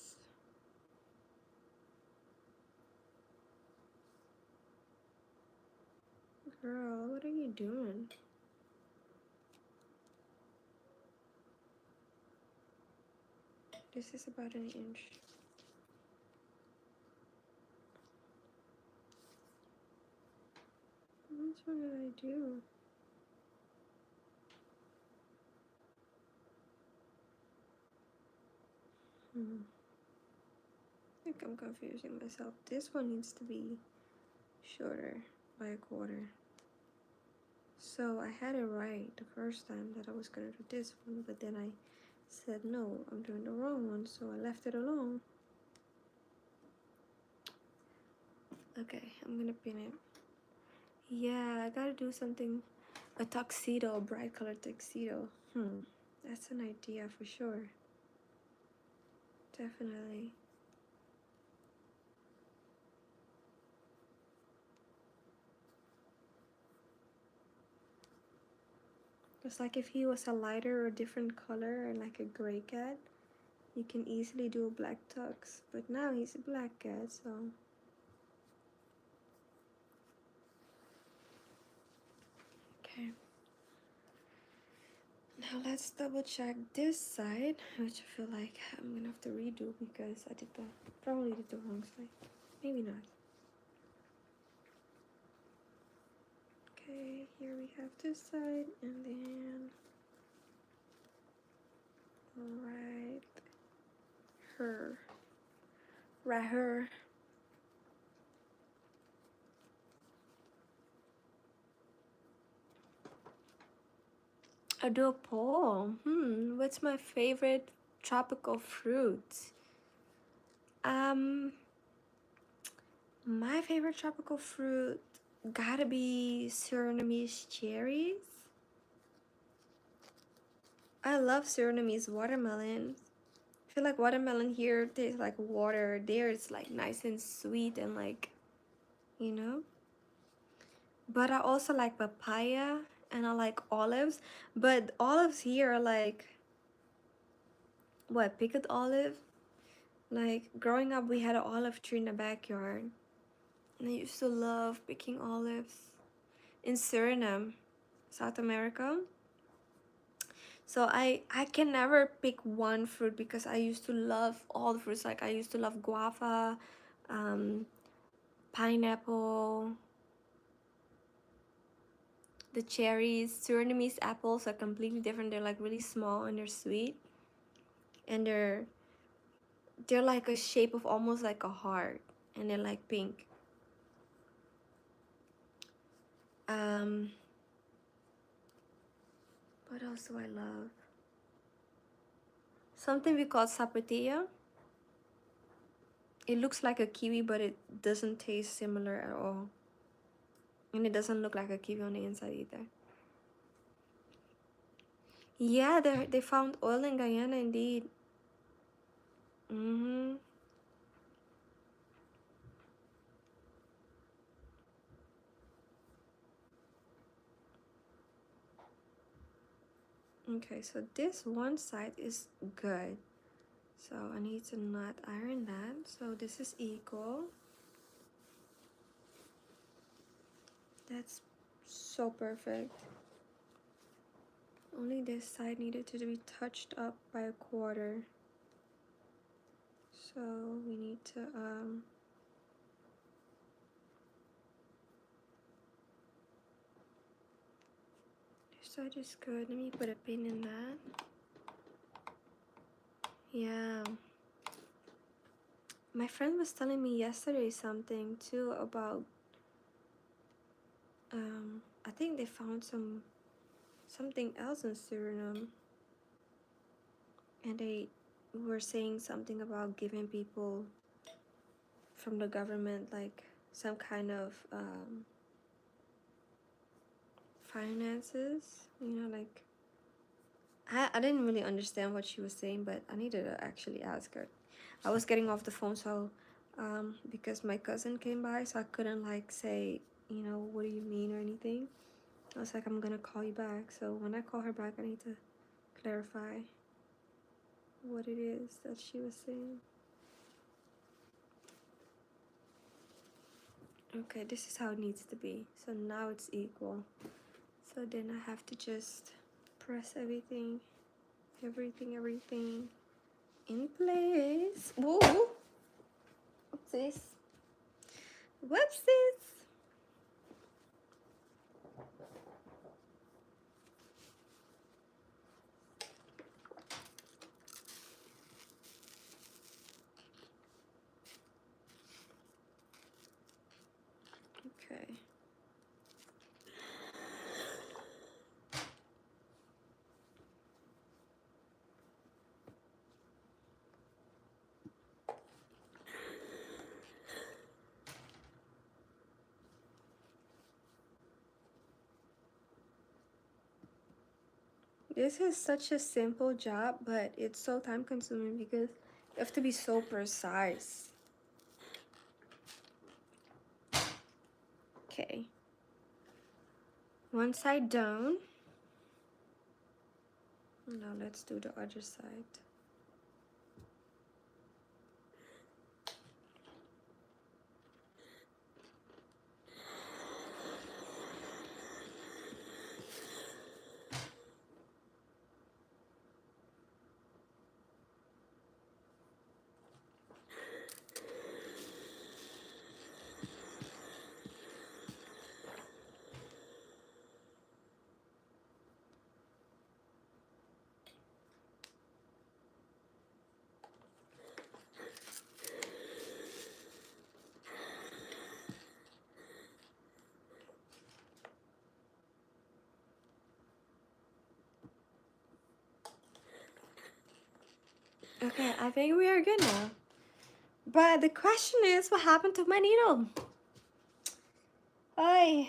Girl, what are you doing? This is about an inch. What did I do? I think I'm confusing myself. This one needs to be shorter by a quarter. So I had it right the first time that I was gonna do this one, but then I said no, I'm doing the wrong one, so I left it alone. Okay, I'm gonna pin it. Yeah, I gotta do something, a tuxedo, a bright colored tuxedo. That's an idea for sure. Definitely. It's like if he was a lighter or different color and like a gray cat, you can easily do a black tux. But now he's a black cat, so... Okay. Now let's double check this side, which I feel like I'm gonna have to redo because I probably did the wrong side. Maybe not. Okay, here we have this side and then right here. I do a poll. What's my favorite tropical fruit? My favorite tropical fruit gotta be Surinamese cherries. I love Surinamese watermelon. I feel like watermelon here tastes like water. There it's like nice and sweet and like, you know. But I also like papaya and I like olives. But olives here are like, what, pickled olive? Like growing up we had an olive tree in the backyard. And I used to love picking olives in Suriname, South America. So I can never pick one fruit because I used to love all the fruits. Like I used to love guava, pineapple, the cherries. Surinamese apples are completely different. They're like really small and they're sweet, and they're like a shape of almost like a heart, and they're like pink. What else do I love? Something we call sapatilla. It looks like a kiwi, but it doesn't taste similar at all. And it doesn't look like a kiwi on the inside either. Yeah, they found oil in Guyana indeed. Okay, so this one side is good. So I need to not iron that. So this is equal. That's so perfect. Only this side needed to be touched up by a quarter. So we need to side is good. Let me put a pin in that. Yeah. My friend was telling me yesterday something too about I think they found something else in Suriname, and they were saying something about giving people from the government like some kind of finances, you know, like I didn't really understand what she was saying, but I needed to actually ask her. I was getting off the phone, so because my cousin came by, so I couldn't like say, you know, what do you mean or anything. I was like, I'm gonna call you back. So when I call her back, I need to clarify what it is that she was saying. Okay, this is how it needs to be. So now it's equal. So then I have to just press everything in place. Whoa! Whoopsies. Whoopsies! Okay. This is such a simple job, but it's so time consuming because you have to be so precise. Okay. One side down. Now let's do the other side. Okay, I think we are good now. But the question is, what happened to my needle? I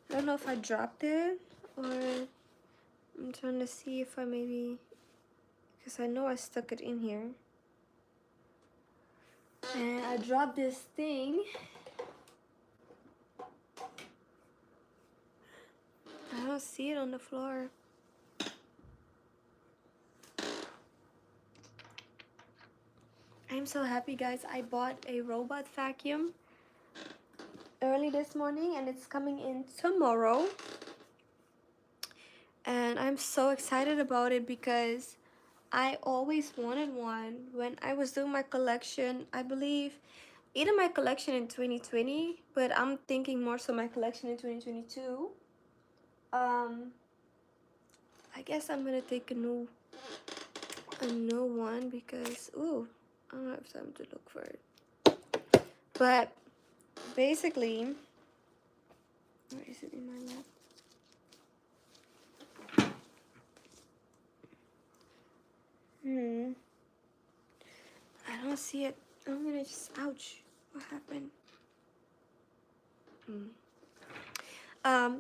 don't know if I dropped it or I'm trying to see if I maybe, because I know I stuck it in here. And I dropped this thing. I don't see it on the floor. I'm so happy, guys. I bought a robot vacuum early this morning and it's coming in tomorrow. And I'm so excited about it because I always wanted one when I was doing my collection. I believe either my collection in 2020, but I'm thinking more so my collection in 2022. I guess I'm gonna take a new one because I don't have time to look for it. But basically, where is it in my lap? I don't see it. I'm gonna just, ouch, what happened?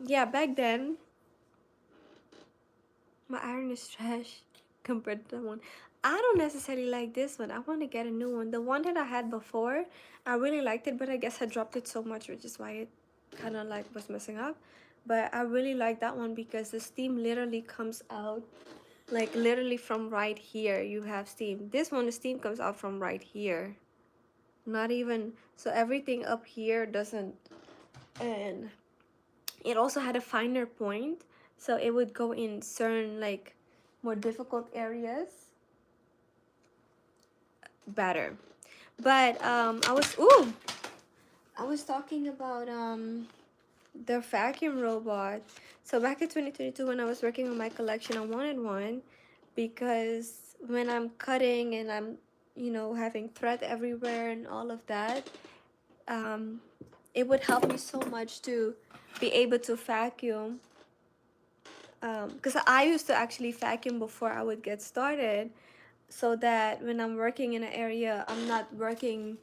Yeah, back then my iron is trash compared to that one. I don't necessarily like this one. I want to get a new one. The one that I had before, I really liked it, but I guess I dropped it so much, which is why it kind of like was messing up. But I really like that one because the steam literally comes out, like literally from right here you have steam. This one, the steam comes out from right here, not even, so everything up here doesn't. And it also had a finer point, so it would go in certain like more difficult areas better. But I was talking about the vacuum robot. So back in 2022 when I was working on my collection, I wanted one because when I'm cutting and I'm, you know, having thread everywhere and all of that, um, it would help me so much to be able to vacuum. Because I used to actually vacuum before I would get started, so that when I'm working in an area, I'm not working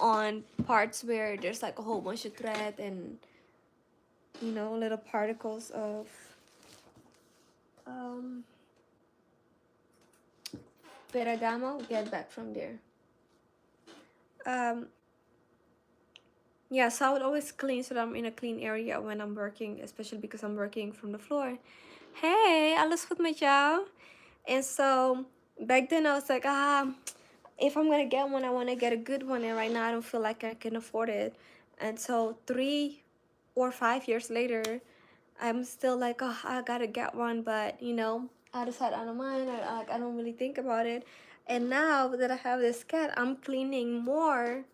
on parts where there's like a whole bunch of thread and, you know, little particles of um Ferragamo. Get back from there. um yeah, so I would always clean so that I'm in a clean area when I'm working, especially because I'm working from the floor. Hey, alles goed met jou? And so back then I was like, if I'm gonna get one, I want to get a good one, and right now I don't feel like I can afford it. And so 3 or 5 years later, I'm still like, oh, I gotta get one, but you know, out of sight, out of mind. I don't really think about it. And now that I have this cat, I'm cleaning more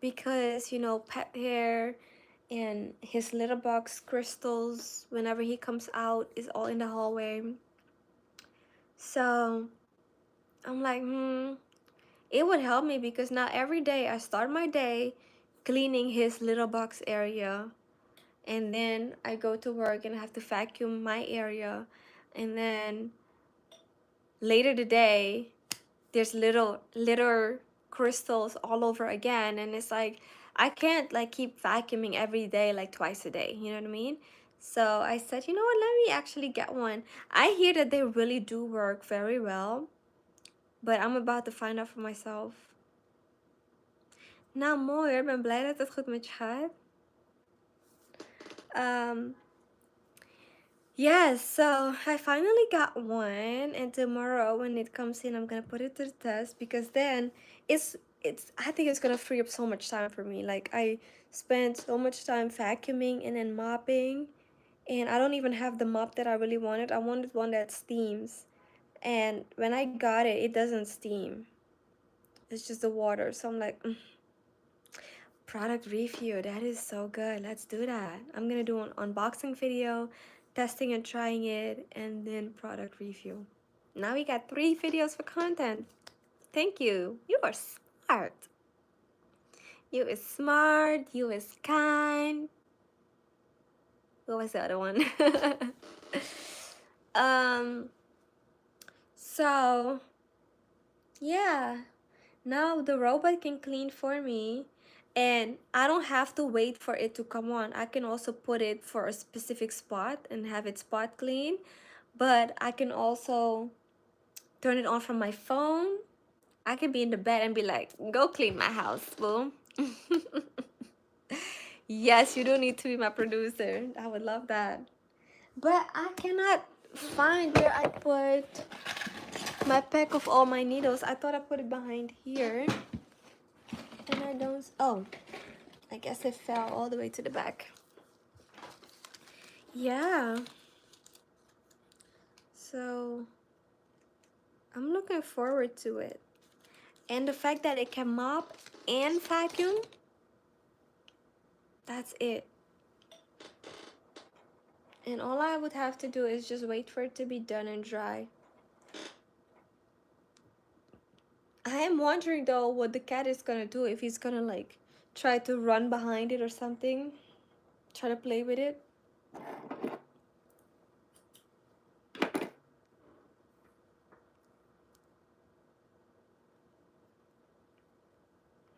because, you know, pet hair and his litter box crystals, whenever he comes out, is all in the hallway. So I'm like, it would help me because now every day I start my day cleaning his litter box area, and then I go to work and I have to vacuum my area, and then later today there's little litter crystals all over again, and it's like I can't like keep vacuuming every day like twice a day, you know what I mean? So I said, you know what, let me actually get one. I hear that they really do work very well, but I'm about to find out for myself. Nou, mooi hoor. Ik ben blij dat het goed met je gaat. Yeah, so I finally got one, and tomorrow when it comes in, I'm gonna put it to the test, because then it's I think it's gonna free up so much time for me. Like, I spent so much time vacuuming and then mopping, and I don't even have the mop that I really wanted. I wanted one that steams, and when I got it, it doesn't steam. It's just the water. So I'm like, product review, that is so good. Let's do that. I'm gonna do an unboxing video, testing and trying it, and then product review. Now we got 3 videos for content. Thank you. You are smart. You is smart. You is kind. What was the other one? So yeah, now the robot can clean for me, and I don't have to wait for it to come on. I can also put it for a specific spot and have it spot clean, but I can also turn it on from my phone. I can be in the bed and be like, go clean my house, boo. Yes, you don't need to be my producer. I would love that. But I cannot find where I put my pack of all my needles. I thought I put it behind here. And I don't... Oh, I guess it fell all the way to the back. Yeah. So I'm looking forward to it. And the fact that it can mop and vacuum, that's it. And all I would have to do is just wait for it to be done and dry. I am wondering though what the cat is gonna do, if he's gonna like try to run behind it or something, try to play with it.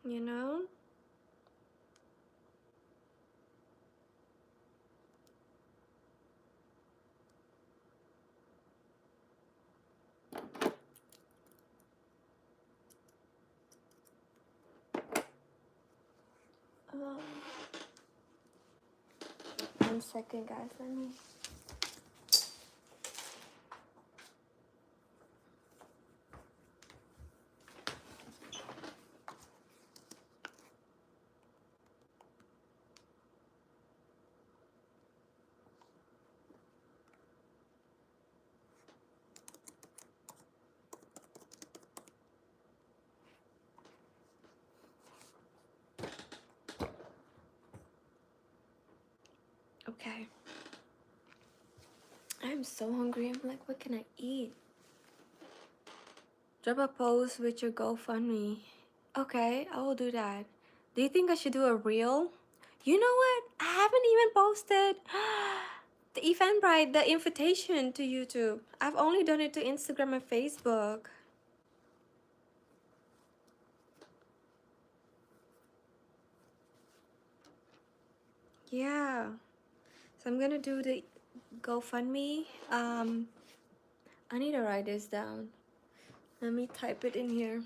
You know? Um, 1 second, guys. Let me... I'm so hungry. I'm like, what can I eat? Drop a post with your GoFundMe. Okay, I will do that. Do you think I should do a reel? You know what? I haven't even posted the Eventbrite, the invitation to YouTube. I've only done it to Instagram and Facebook. Yeah. So I'm gonna do the GoFundMe. I need to write this down. Let me type it in here.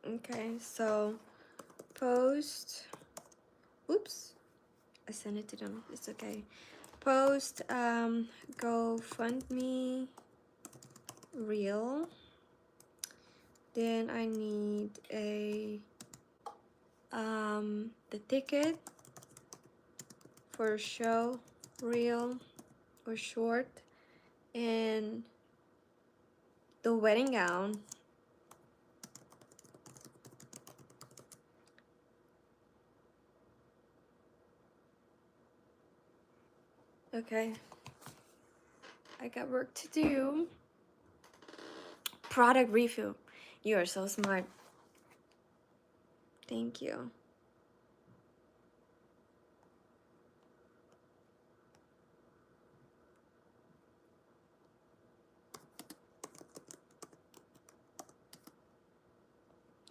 Okay, so post. Oops, I sent it to them. It's okay. Post GoFundMe reel. Then I need a the ticket for show reel or short, and the wedding gown. Okay, I got work to do. Product review. You are so smart. Thank you.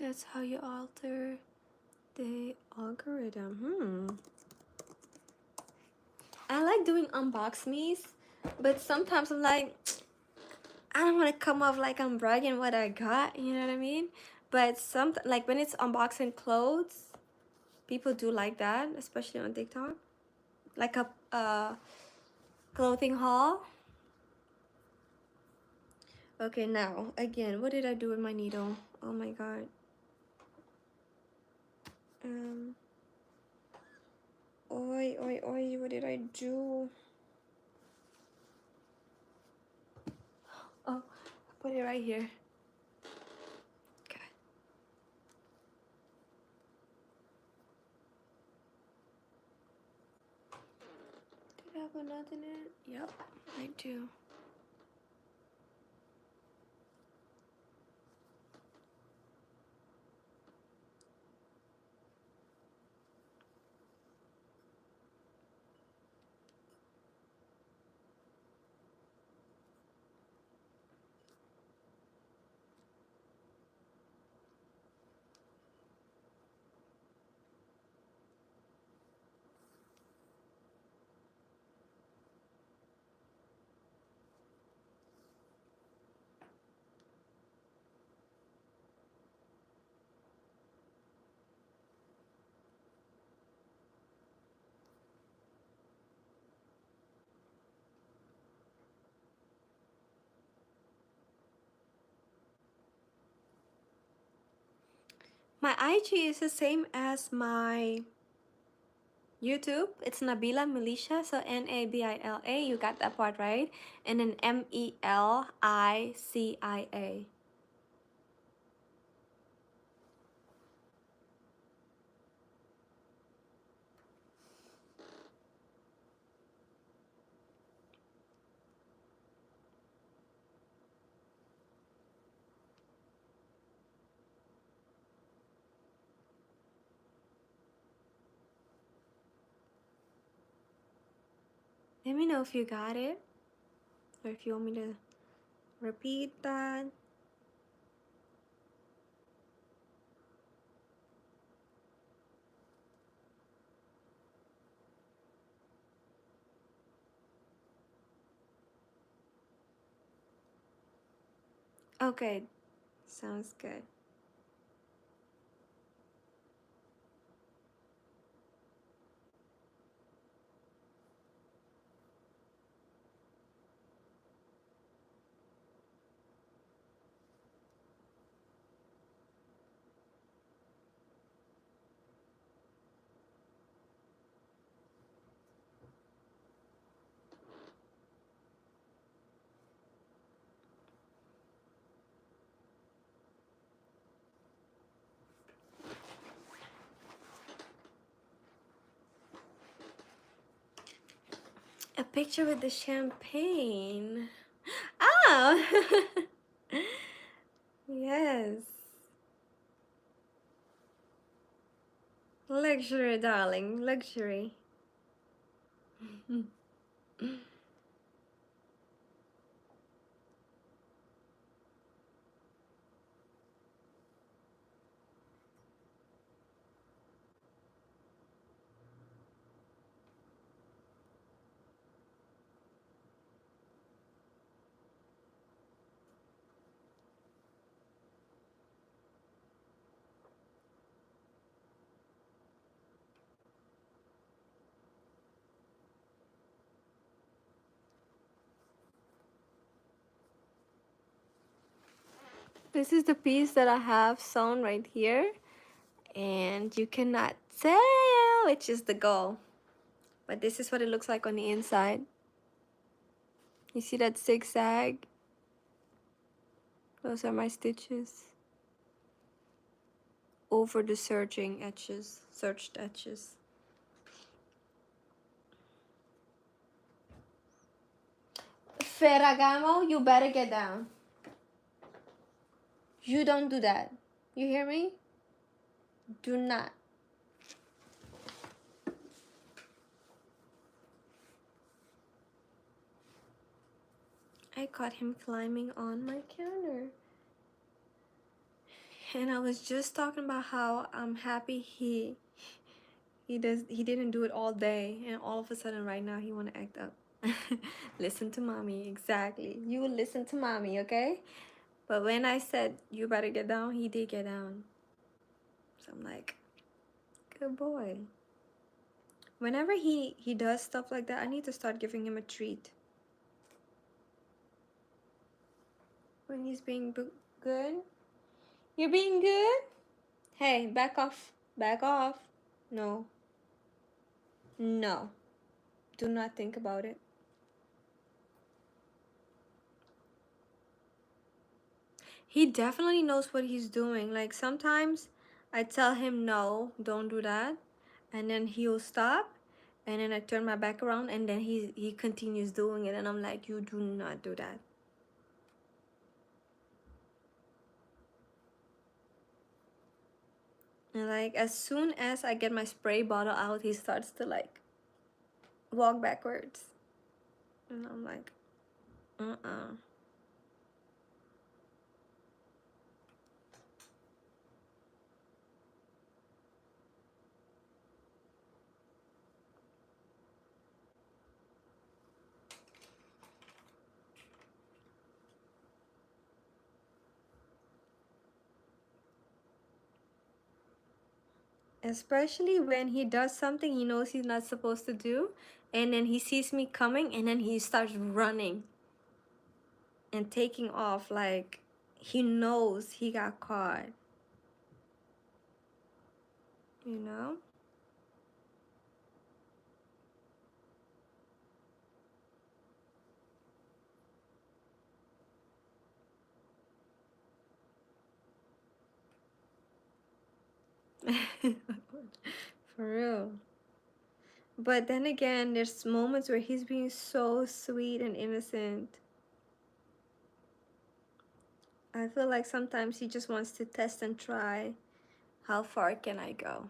That's how you alter the algorithm. I like doing unbox me's, but sometimes I'm like, I don't want to come off like I'm bragging what I got, you know what I mean? But like when it's unboxing clothes, people do like that, especially on TikTok. Like a clothing haul. Okay, now again, what did I do with my needle? Oh my god. Oi, oi, oi, what did I do? Oh, I put it right here. Okay. Did I have a knot in it? Yep, I do. My IG is the same as my YouTube. It's Nabila Militia, so Nabila. You got that part right, and then Melicia. Let me know if you got it, or if you want me to repeat that. Okay, sounds good. A picture with the champagne. now. Yes. Luxury, darling. Luxury. This is the piece that I have sewn right here, and you cannot tell which is the goal, but this is what it looks like on the inside. You see that zigzag? Those are my stitches over the serging edges, serged edges. Ferragamo, you better get down. You don't do that. You hear me? Do not. I caught him climbing on my counter. And I was just talking about how I'm happy he didn't do it all day, and all of a sudden right now he want to act up. Listen to mommy. Exactly. You listen to mommy, okay? But when I said you better get down, he did get down. So I'm like, good boy. Whenever he does stuff like that, I need to start giving him a treat. When he's being good. You're being good? Hey, back off. Back off. No. No. Do not think about it. He definitely knows what he's doing. Like sometimes I tell him no, don't do that, and then he'll stop, and then I turn my back around, and then he continues doing it, and I'm like, you do not do that. And like as soon as I get my spray bottle out, he starts to like walk backwards, and I'm like, especially when he does something he knows he's not supposed to do, and then he sees me coming, and then he starts running and taking off like he knows he got caught, you know? For real. But then again, there's moments where he's being so sweet and innocent. I feel like sometimes he just wants to test and try. How far can I go?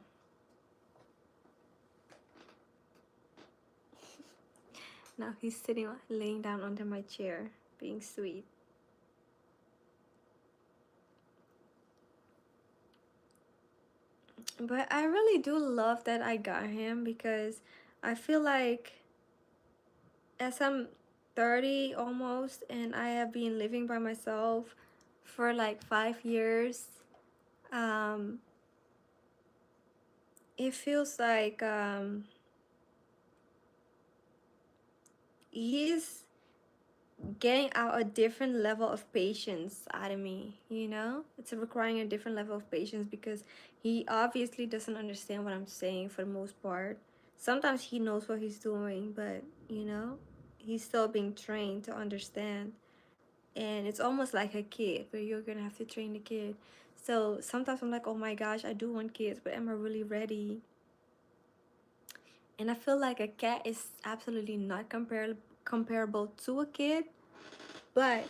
Now he's sitting, laying down under my chair, being sweet. But I really do love that I got him, because I feel like as I'm 30 almost, and I have been living by myself for like 5 years, it feels like he's getting out a different level of patience out of me, you know? It's requiring a different level of patience, because he obviously doesn't understand what I'm saying for the most part. Sometimes he knows what he's doing, but you know, he's still being trained to understand. And it's almost like a kid, where you're gonna have to train the kid. So sometimes I'm like, oh my gosh, I do want kids, but am I really ready? And I feel like a cat is absolutely not comparable to a kid, but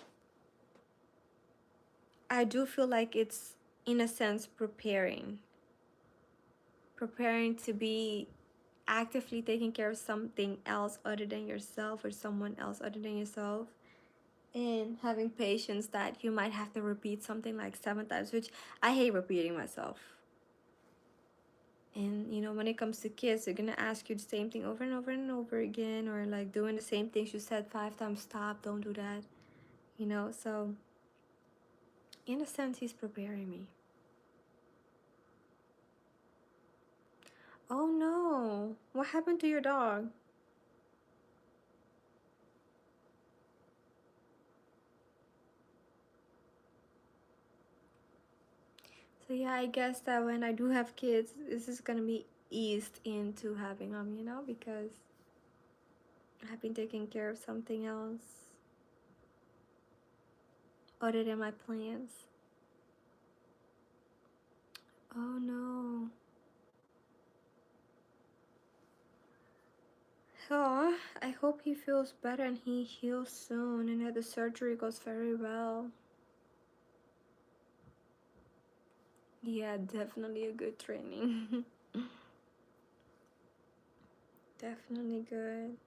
I do feel like it's, in a sense, preparing to be actively taking care of something else other than yourself, or someone else other than yourself, and having patience that you might have to repeat something like 7 times, which I hate repeating myself. And you know, when it comes to kids, they're gonna ask you the same thing over and over and over again, or like doing the same things you said 5 times. Stop, don't do that, you know. So in a sense, he's preparing me. Oh no, what happened to your dog? So yeah, I guess that when I do have kids, this is gonna be eased into having them, you know, because I've been taking care of something else other than my plans. Oh no. Oh, I hope he feels better and he heals soon and that the surgery goes very well. Yeah, definitely a good training. Definitely good.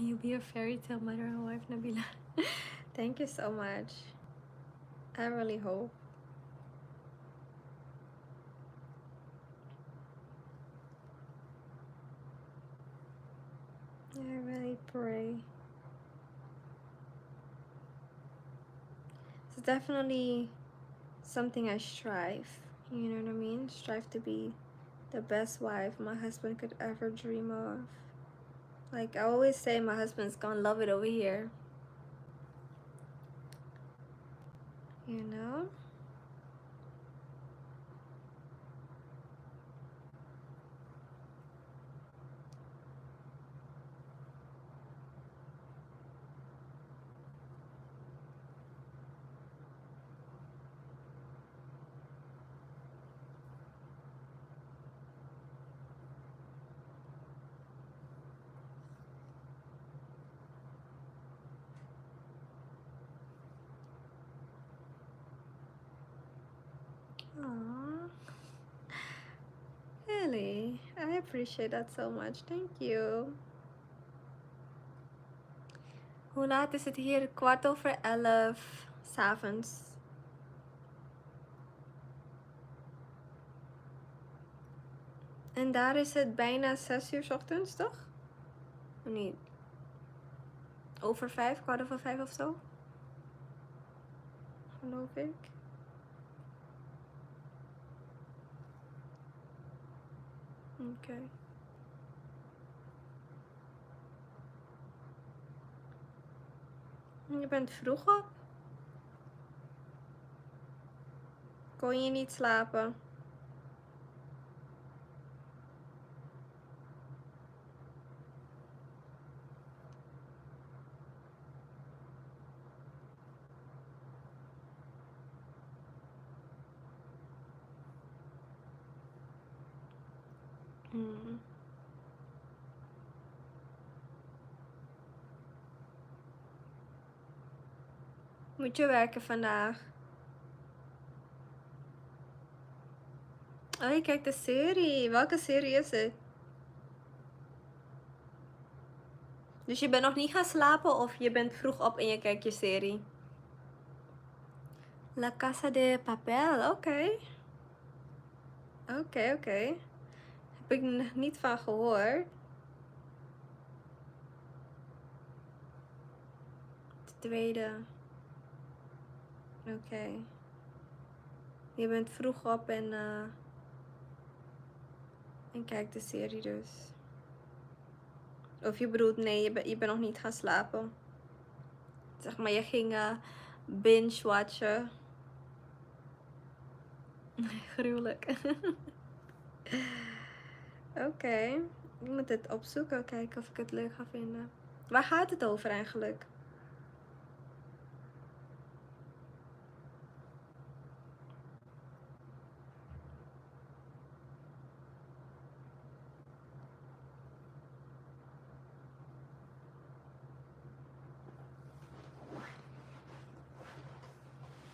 You'll be a fairy tale mother and wife, Nabila. Thank you so much. I really hope. I really pray. It's definitely something I strive. You know what I mean? Strive to be the best wife my husband could ever dream of. Like I always say, my husband's gonna love it over here. You know? Aww. Really? I appreciate that so much. Thank you. Hoe laat is het hier? 11:15 s'avonds. En daar is het bijna 6 uur 's ochtends, toch? Of niet? Over 5, 5:15 of zo? Geloof ik. Oké. Je bent vroeg op? Kon je niet slapen? Hmm. Moet je werken vandaag? Oh, je kijkt de serie. Welke serie is het? Dus je bent nog niet gaan slapen of je bent vroeg op en je kijkt je serie? La Casa de Papel, oké. Oké. Heb ik nog niet van gehoord. De tweede. Oké. Je bent vroeg op en kijkt de serie dus. Of je bedoelt, nee, je bent nog niet gaan slapen. Zeg maar, je ging binge-watchen. Gruwelijk. Oké. Ik moet het opzoeken, kijken of ik het leuk ga vinden. Waar gaat het over eigenlijk?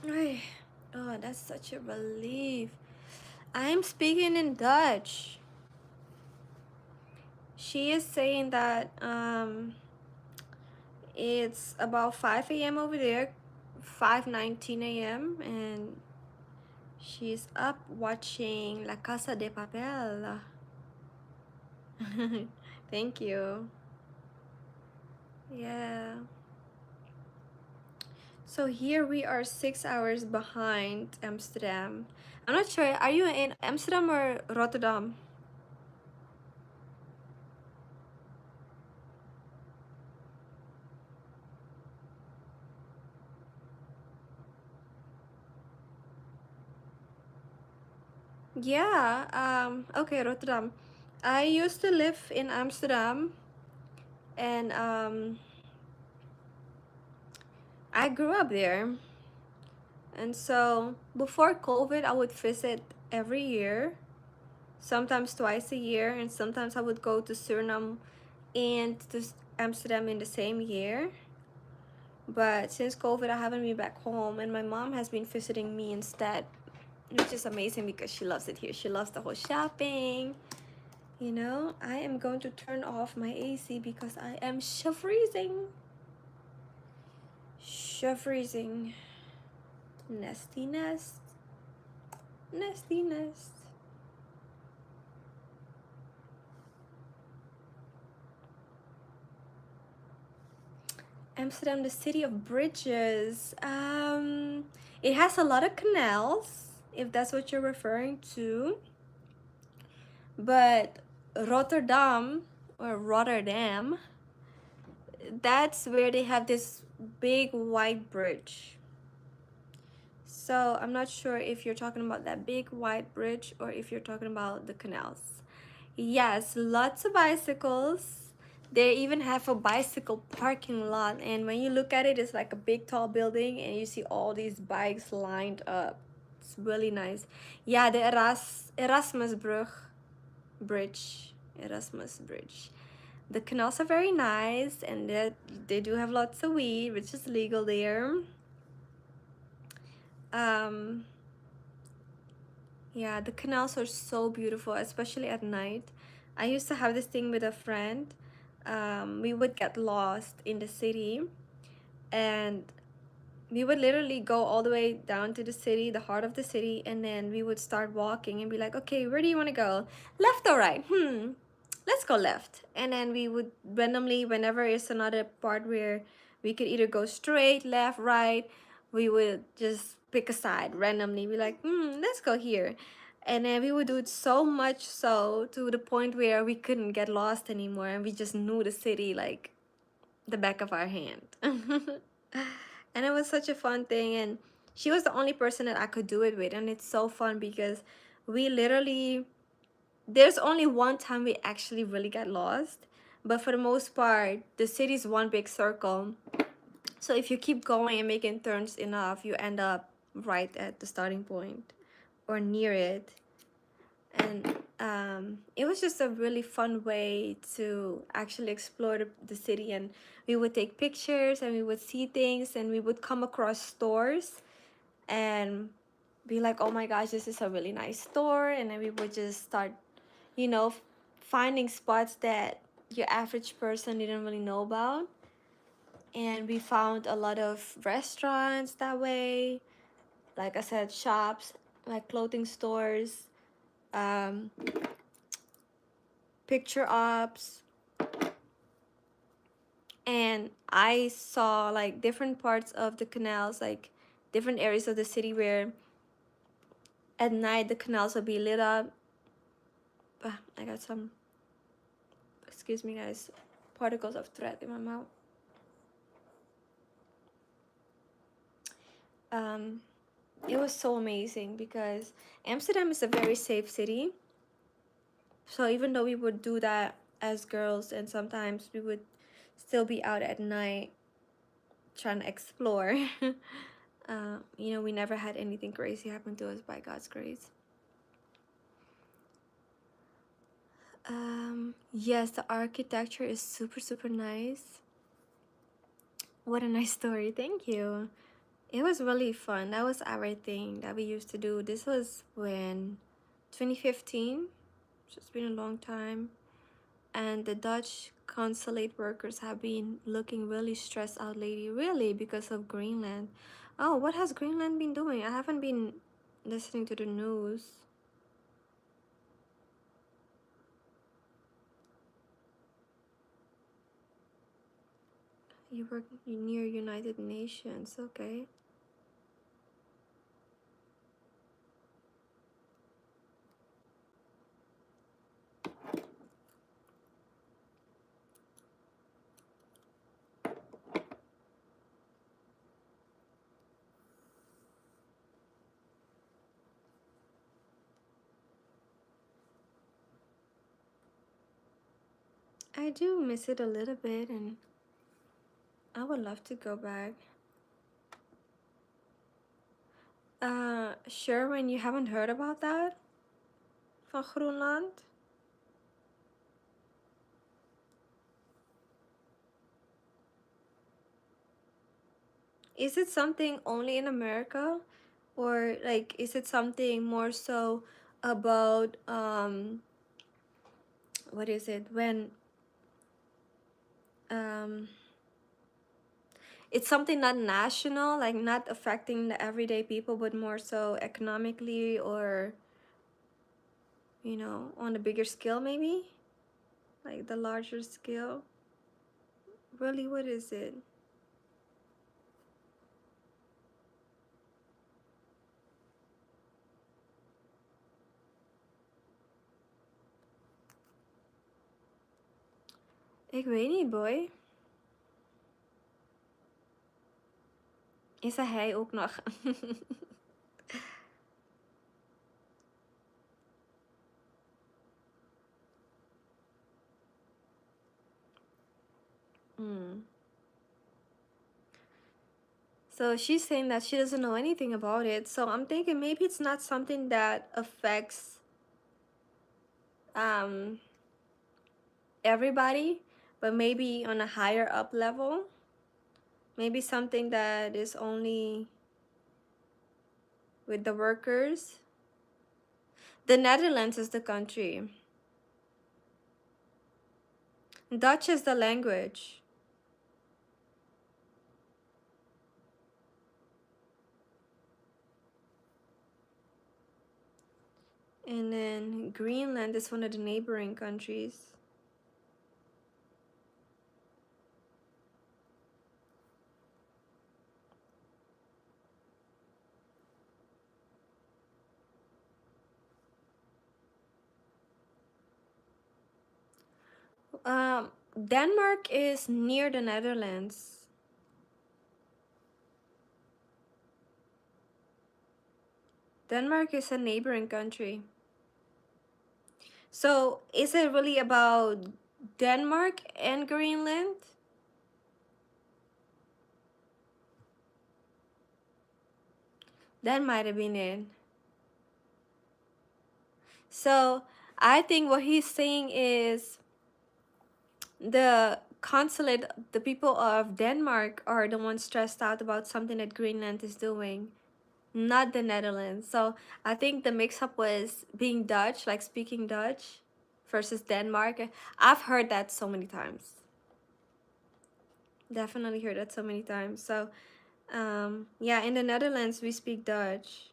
Oei. Oh, that's such a relief. I'm speaking in Dutch. She is saying that it's about 5 a.m. over there, 5:19 a.m. and she's up watching La Casa de Papel. Thank you. Yeah. So here we are 6 hours behind Amsterdam. I'm not sure, are you in Amsterdam or Rotterdam? Yeah, okay, Rotterdam. I used to live in Amsterdam, and I grew up there. And so before COVID, I would visit every year, sometimes twice a year, and sometimes I would go to Suriname and to Amsterdam in the same year. But since COVID, I haven't been back home, and my mom has been visiting me instead, which is amazing because she loves it here. She loves the whole shopping. You know, I am going to turn off my AC because I am freezing. Freezing. Nesty nest. Nesty nest. Amsterdam, the city of bridges. It has a lot of canals, if that's what you're referring to. But Rotterdam, that's where they have this big white bridge. So I'm not sure if you're talking about that big white bridge or if you're talking about the canals. Yes, lots of bicycles. They even have a bicycle parking lot, and when you look at it, it's like a big tall building and you see all these bikes lined up. It's really nice. Yeah, the Erasmusbrug bridge. Erasmus bridge. The canals are very nice, and they do have lots of weed, which is legal there. Yeah, the canals are so beautiful, especially at night. I used to have this thing with a friend. We would get lost in the city, and we would literally go all the way down to the city, the heart of the city, and then we would start walking and be like, okay, where do you want to go? Left or right? Let's go left. And then we would randomly, whenever it's another part where we could either go straight, left, right, we would just pick a side randomly. Be like, let's go here. And then we would do it so much so to the point where we couldn't get lost anymore, and we just knew the city like the back of our hand. And it was such a fun thing, and she was the only person that I could do it with, and it's so fun because we literally, there's only one time we actually really got lost, but for the most part the city's one big circle. So if you keep going and making turns enough, you end up right at the starting point or near it. And it was just a really fun way to actually explore the city, and we would take pictures and we would see things, and we would come across stores and be like, oh my gosh, this is a really nice store. And then we would just start, you know, finding spots that your average person didn't really know about. And we found a lot of restaurants that way, like I said, shops, like clothing stores, picture ops. And I saw like different parts of the canals, like different areas of the city where at night the canals will be lit up. I got some, excuse me guys, particles of thread in my mouth. It was so amazing because Amsterdam is a very safe city. So even though we would do that as girls, and sometimes we would still be out at night trying to explore, you know, we never had anything crazy happen to us by God's grace. Yes, the architecture is super, super nice. What a nice story. Thank you. It was really fun. That was our thing that we used to do. This was when 2015. It's been a long time. And the Dutch consulate workers have been looking really stressed out lately, really, because of Greenland. Oh, what has Greenland been doing? I haven't been listening to the news. You work near United Nations, okay. I do miss it a little bit, and I would love to go back. Sure, when you haven't heard about that van Groenland? Is it something only in America, or like is it something more so about what is it when um it's something not national, like not affecting the everyday people, but more so economically, or you know, on a bigger scale, maybe like the larger scale? Really, what is it? Ik weet niet, boy. Is hij ook nog? So she's saying that she doesn't know anything about it. So I'm thinking maybe it's not something that affects um, everybody, but maybe on a higher up level. Maybe something that is only with the workers. The Netherlands is the country. Dutch is the language. And then Greenland is one of the neighboring countries. Denmark is near the Netherlands. Denmark is a neighboring country. So is it really about Denmark and Greenland? That might have been it. So I think what he's saying is the consulate, the people of Denmark are the ones stressed out about something that Greenland is doing, not the Netherlands. So I think the mix-up was being Dutch, like speaking Dutch, versus Denmark. I've heard that so many times. Definitely heard that so many times. So yeah, in the Netherlands we speak Dutch.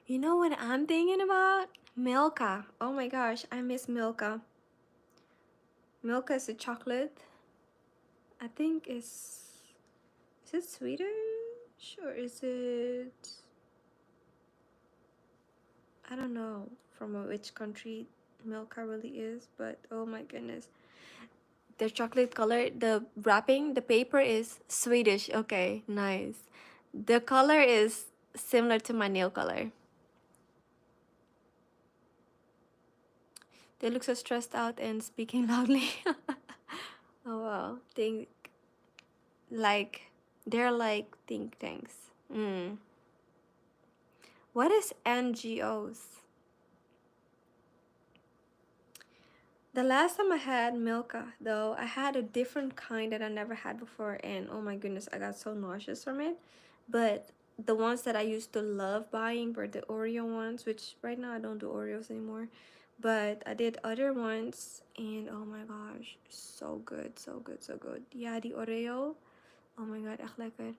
You know what I'm thinking about? Milka. Oh my gosh, I miss Milka. Milka is a chocolate. I think it's Is it Swedish or is it, I don't know from which country Milka really is, but oh my goodness. The chocolate color, the wrapping, the paper is Swedish. Okay, nice. The color is similar to my nail color. They look so stressed out and speaking loudly. Oh wow. Think like they're like think tanks. What is NGOs? The last time I had Milka, though, I had a different kind that I never had before, and oh my goodness, I got so nauseous from it. But the ones that I used to love buying were the Oreo ones, which right now I don't do Oreos anymore. But I did other ones, and oh my gosh, so good, so good, so good. Yeah, the Oreo. Oh my god, echt lekker.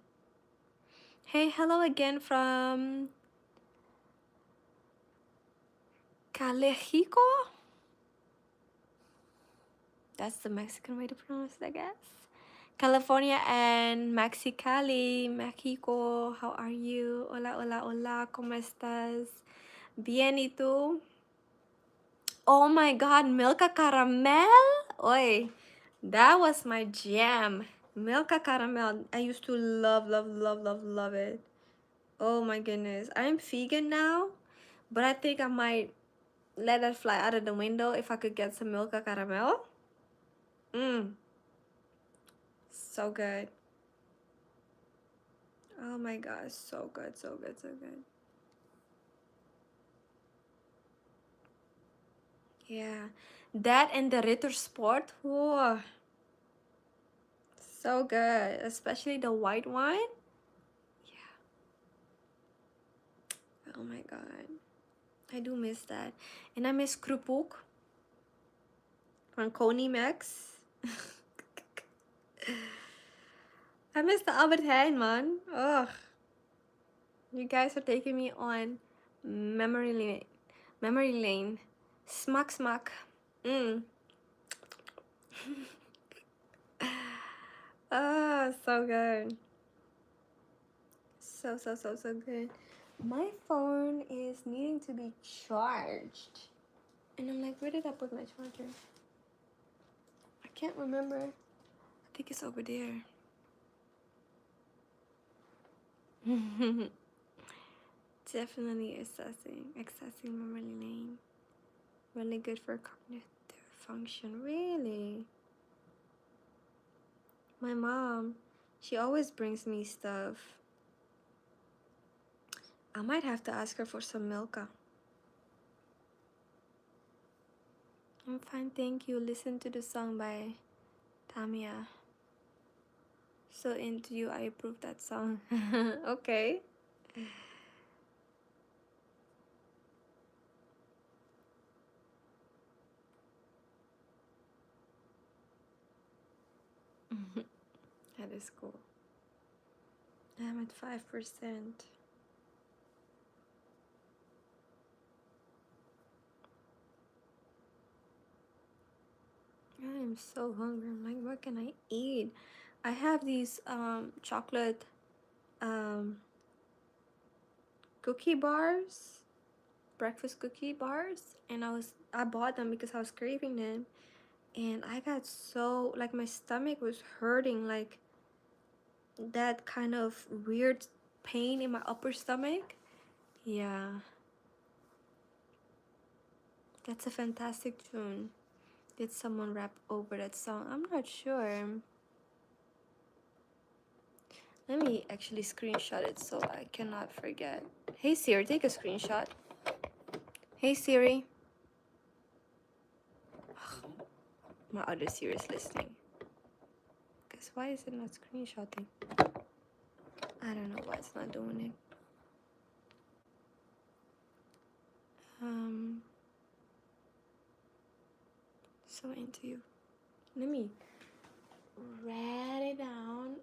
Hey, hello again from Calexico. That's the Mexican way to pronounce it, I guess. California and Mexicali, Mexico. How are you? Hola, hola, hola. ¿Cómo estás? Bien, ¿y tú? Oh my god, Milka Caramel? Oi, that was my jam. Milka Caramel. I used to love, love, love, love, love it. Oh my goodness. I'm vegan now, but I think I might let that fly out of the window if I could get some Milka Caramel. So good. Oh my gosh, so good, so good, so good. Yeah, that and the Ritter Sport. Whoa, so good, especially the white wine. Yeah. Oh my god, I do miss that, and I miss Krupuk from Coney Max. I miss the Albert Heijn, man. Ugh, you guys are taking me on memory lane. Memory lane. Smack, smack. Ah, so good. So, so, so, so good. My phone is needing to be charged. And I'm like, where did I put my charger? I can't remember. I think it's over there. Definitely accessing memory lane. Really good for cognitive function. Really? My mom, she always brings me stuff. I might have to ask her for some Milka. I'm fine, thank you. Listen to the song by Tamia. So into you, I approve that song. Okay. That is cool. I'm at 5%. I am so hungry. I'm like, what can I eat? I have these chocolate cookie bars, breakfast cookie bars, and I bought them because I was craving them, and I got so, like, my stomach was hurting, like that kind of weird pain in my upper stomach. Yeah, that's a fantastic tune. Did someone rap over that song? I'm not sure. Let me actually screenshot it so I cannot forget. Hey Siri, take a screenshot. Hey Siri. My other Siri is listening. Guess why is it not screenshotting? I don't know why it's not doing it. So into you. Let me write it down.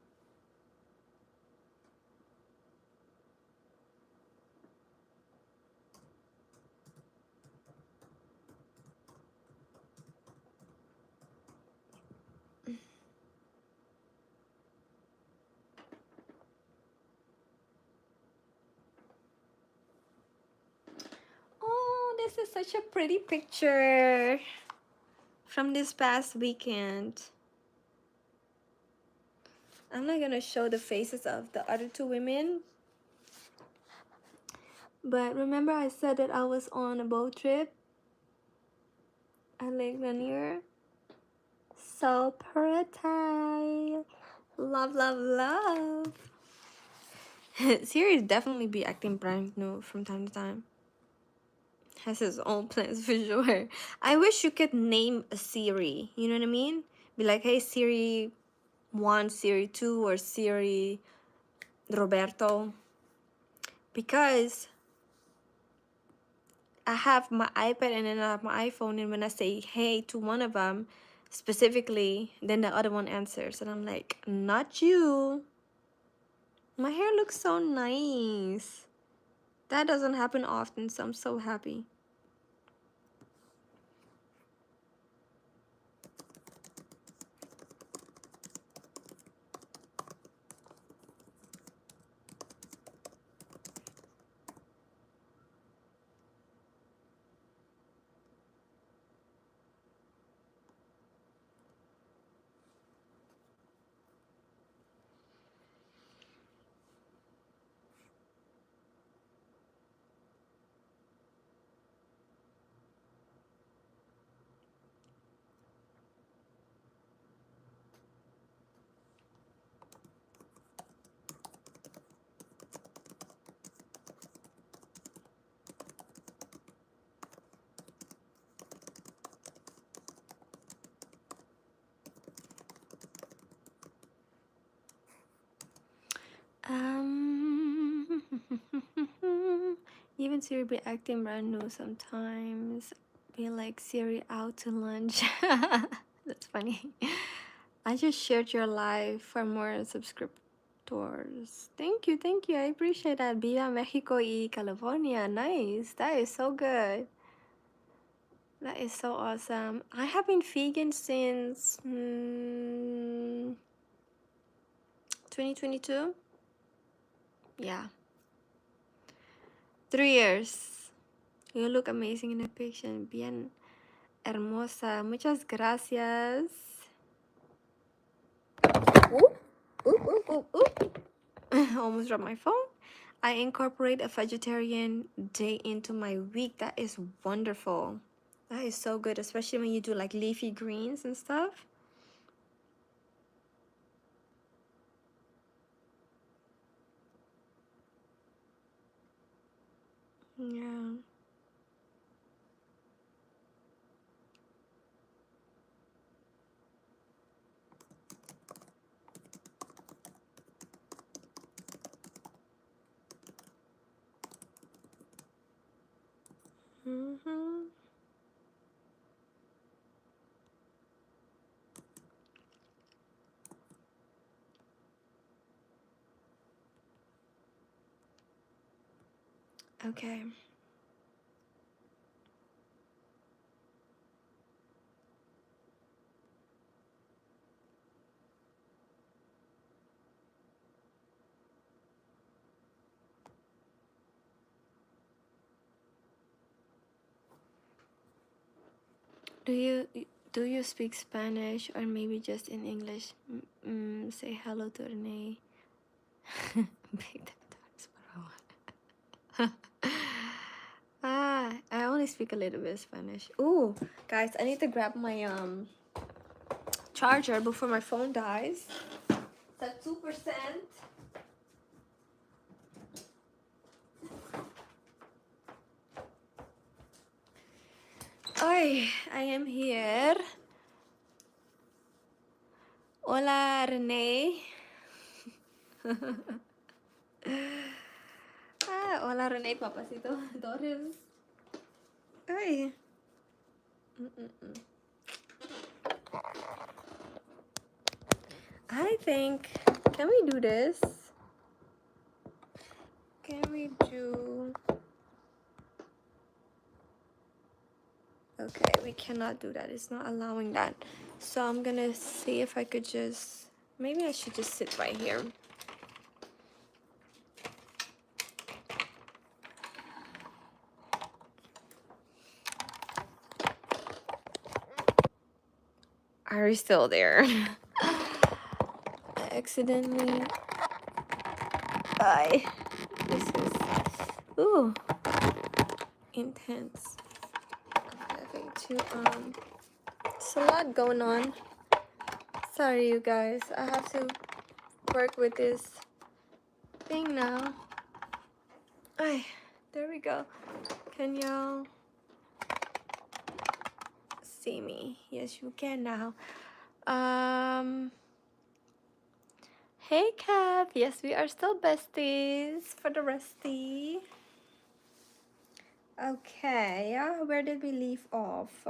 this is such a pretty picture from this past weekend. I'm not gonna show the faces of the other two women, but remember I said that I was on a boat trip at Lake Lanier? So pretty. Love, love, love. Siri definitely be acting brand new from time to time. Has his own plans for sure. I wish you could name a Siri. You know what I mean? Be like, hey Siri 1, Siri 2, or Siri Roberto. Because I have my iPad and then I have my iPhone, and when I say hey to one of them specifically, then the other one answers, and I'm like, not you. My hair looks so nice. That doesn't happen often, so I'm so happy. Even Siri be acting brand new sometimes. Be like, Siri out to lunch. That's funny. I just shared your live for more subscriptors. Thank you, thank you. I appreciate that. Viva Mexico y California. Nice. That is so good. That is so awesome. I have been vegan since 2022. Yeah. 3 years. You look amazing in the picture. Bien hermosa. Muchas gracias. Oop, oop, oop, oop, oop. Almost dropped my phone. I incorporate a vegetarian day into my week. That is wonderful. That is so good, especially when you do like leafy greens and stuff. Yeah. Mm-hmm. Okay. Do you speak Spanish or maybe just in English? Say hello to Renee. Big dogs, bro. I only speak a little bit of Spanish. Ooh, guys, I need to grab my charger before my phone dies. It's at 2%. I am here. Hola, Renee. Hola, Renee, papacito. Doris. Ay. I think, can we do this? Can we do... Okay, we cannot do that. It's not allowing that. So I'm gonna see if I could just... Maybe I should just sit right here. Are you still there? I accidentally. I. This is. Ooh. Intense. I'm having to. It's a lot going on. Sorry, you guys. I have to work with this thing now. Ay, there we go. Can y'all see me? Yes, you can now. Hey, Kat. Yes, we are still besties for the resty. Okay, where did we leave off?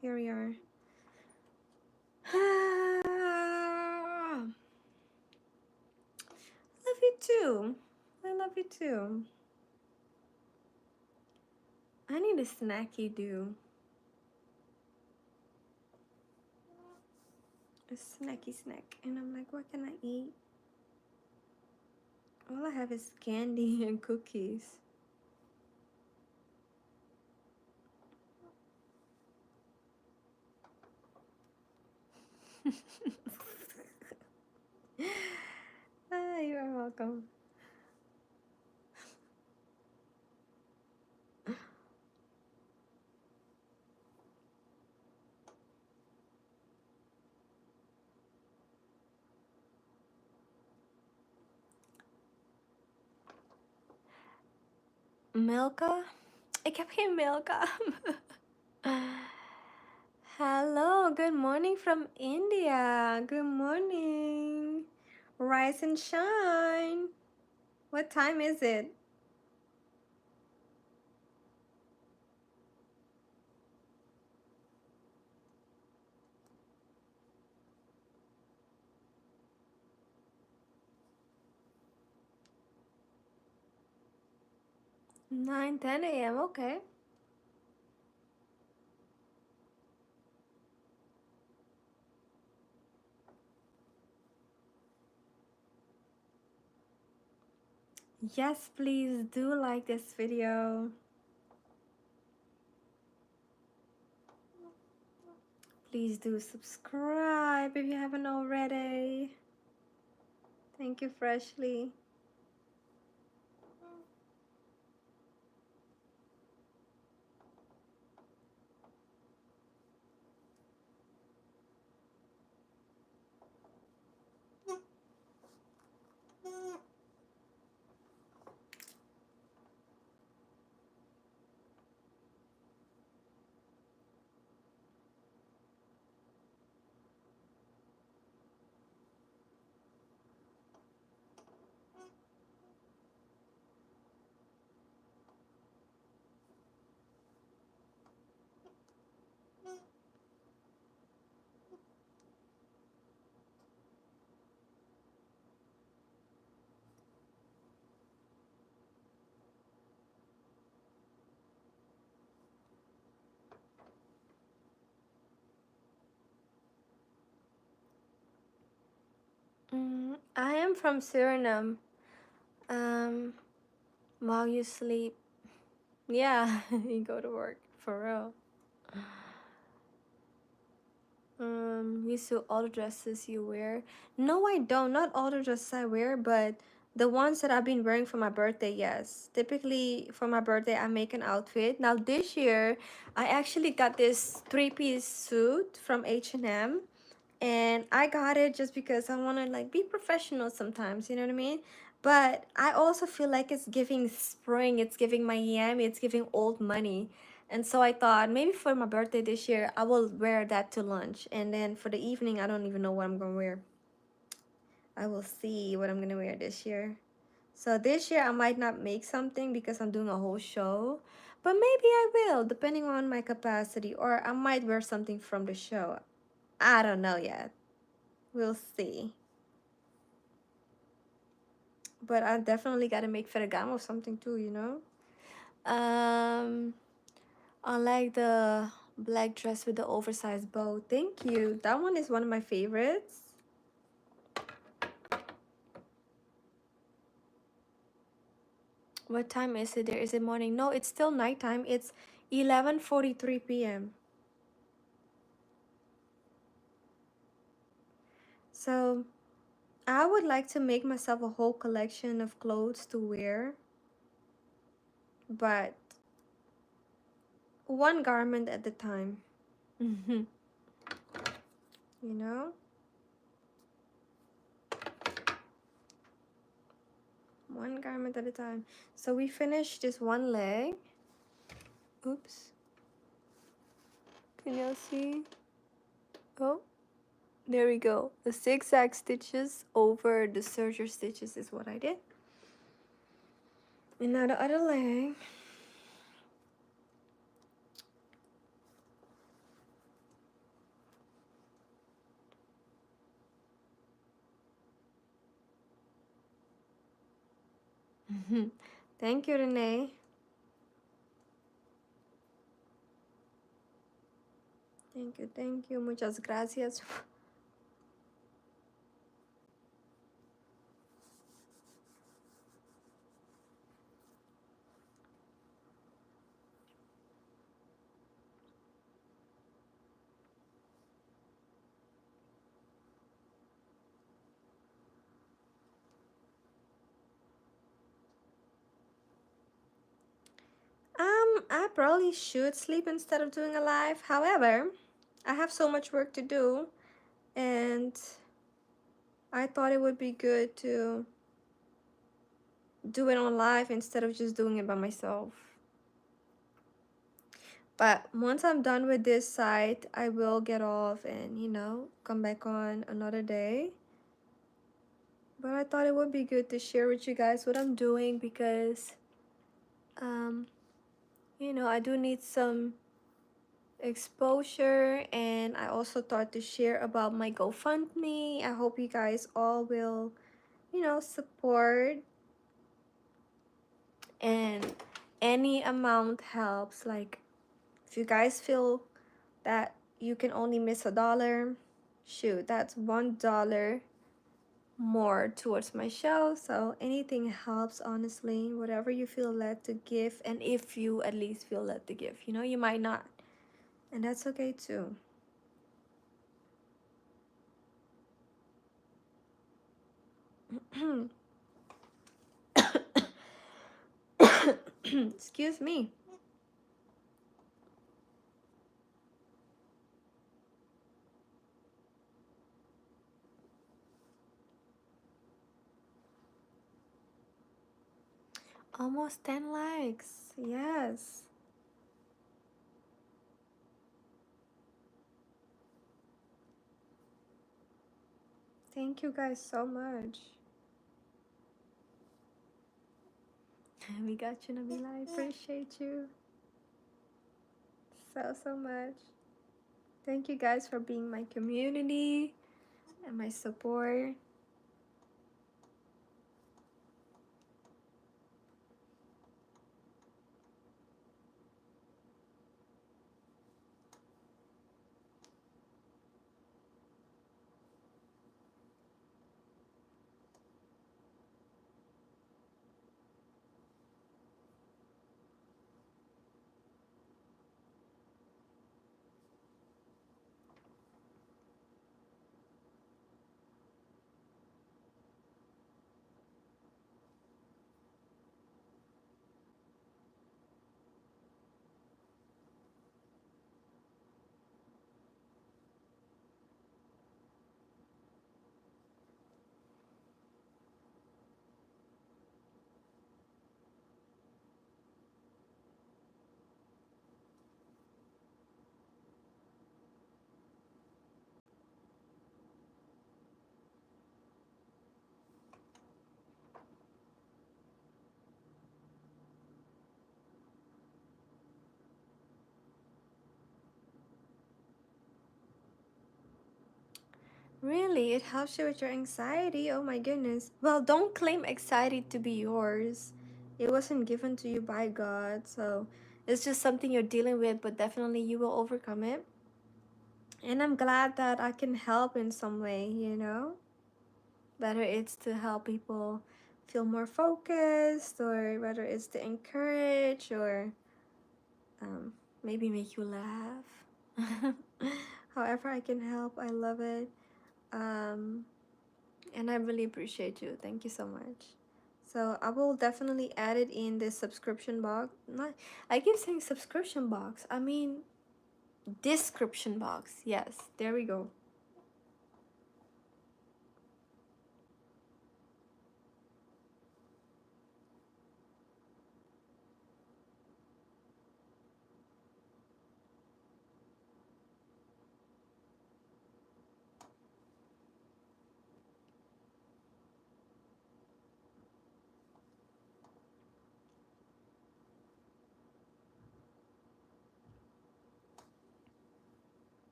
Here we are. Love you too. I love you too. I need a snacky do. A snacky snack. And I'm like, what can I eat? All I have is candy and cookies. You are welcome. Milka? Ik heb geen Milka. Hello, good morning from India. Good morning. Rise and shine. What time is it? Nine, 10 a.m. Okay. Yes, please do like this video. Please do subscribe if you haven't already. Thank you, Freshly. I am from Suriname. While you sleep. Yeah, you go to work for real. You sew all the dresses you wear. No, I don't. Not all the dresses I wear, but the ones that I've been wearing for my birthday, yes. Typically for my birthday, I make an outfit. Now this year, I actually got this three-piece suit from H&M. And I got it just because I want to like be professional sometimes, you know what I mean? But I also feel like it's giving spring, it's giving Miami, it's giving old money. And so I thought maybe for my birthday this year, I will wear that to lunch. And then for the evening, I don't even know what I'm going to wear. I will see what I'm going to wear this year. So this year, I might not make something because I'm doing a whole show. But maybe I will, depending on my capacity. Or I might wear something from the show. I don't know yet. We'll see. But I definitely got to make Ferragamo something too, you know? I like the black dress with the oversized bow. Thank you. That one is one of my favorites. What time is it there? Is it morning? No, it's still nighttime. It's 11:43 p.m. So I would like to make myself a whole collection of clothes to wear, but one garment at a time. You know? One garment at a time. So we finished this one leg. Oops. Can y'all see? Oh, there we go. The zigzag stitches over the serger stitches is what I did. And now the other leg. Thank you, Renee. Thank you. Muchas gracias. I probably should sleep instead of doing a live. However, I have so much work to do, and I thought it would be good to do it on live instead of just doing it by myself. But once I'm done with this site, I will get off and, you know, come back on another day. But I thought it would be good to share with you guys what I'm doing because, you know, I do need some exposure, and I also thought to share about my GoFundMe. I hope you guys all will, you know, support, and any amount helps. Like, if you guys feel that you can only miss $1, shoot, that's $1 more towards my show. So anything helps, honestly, whatever you feel led to give. And if you at least feel led to give, you know, you might not, and that's okay too. Excuse me. Almost 10 likes. Yes. Thank you guys so much. We got you, Nabila. I appreciate you so much. Thank you guys for being my community and my support. Really, it helps you with your anxiety. Oh my goodness. Well, don't claim anxiety to be yours. It wasn't given to you by God, so it's just something you're dealing with, but definitely you will overcome it. And I'm glad that I can help in some way, you know? Whether it's to help people feel more focused, or whether it's to encourage, or maybe make you laugh. However I can help, I love it. And I really appreciate you. Thank you so much. So I will definitely add it in this subscription box. Not, I keep saying subscription box. I mean description box. Yes, there we go.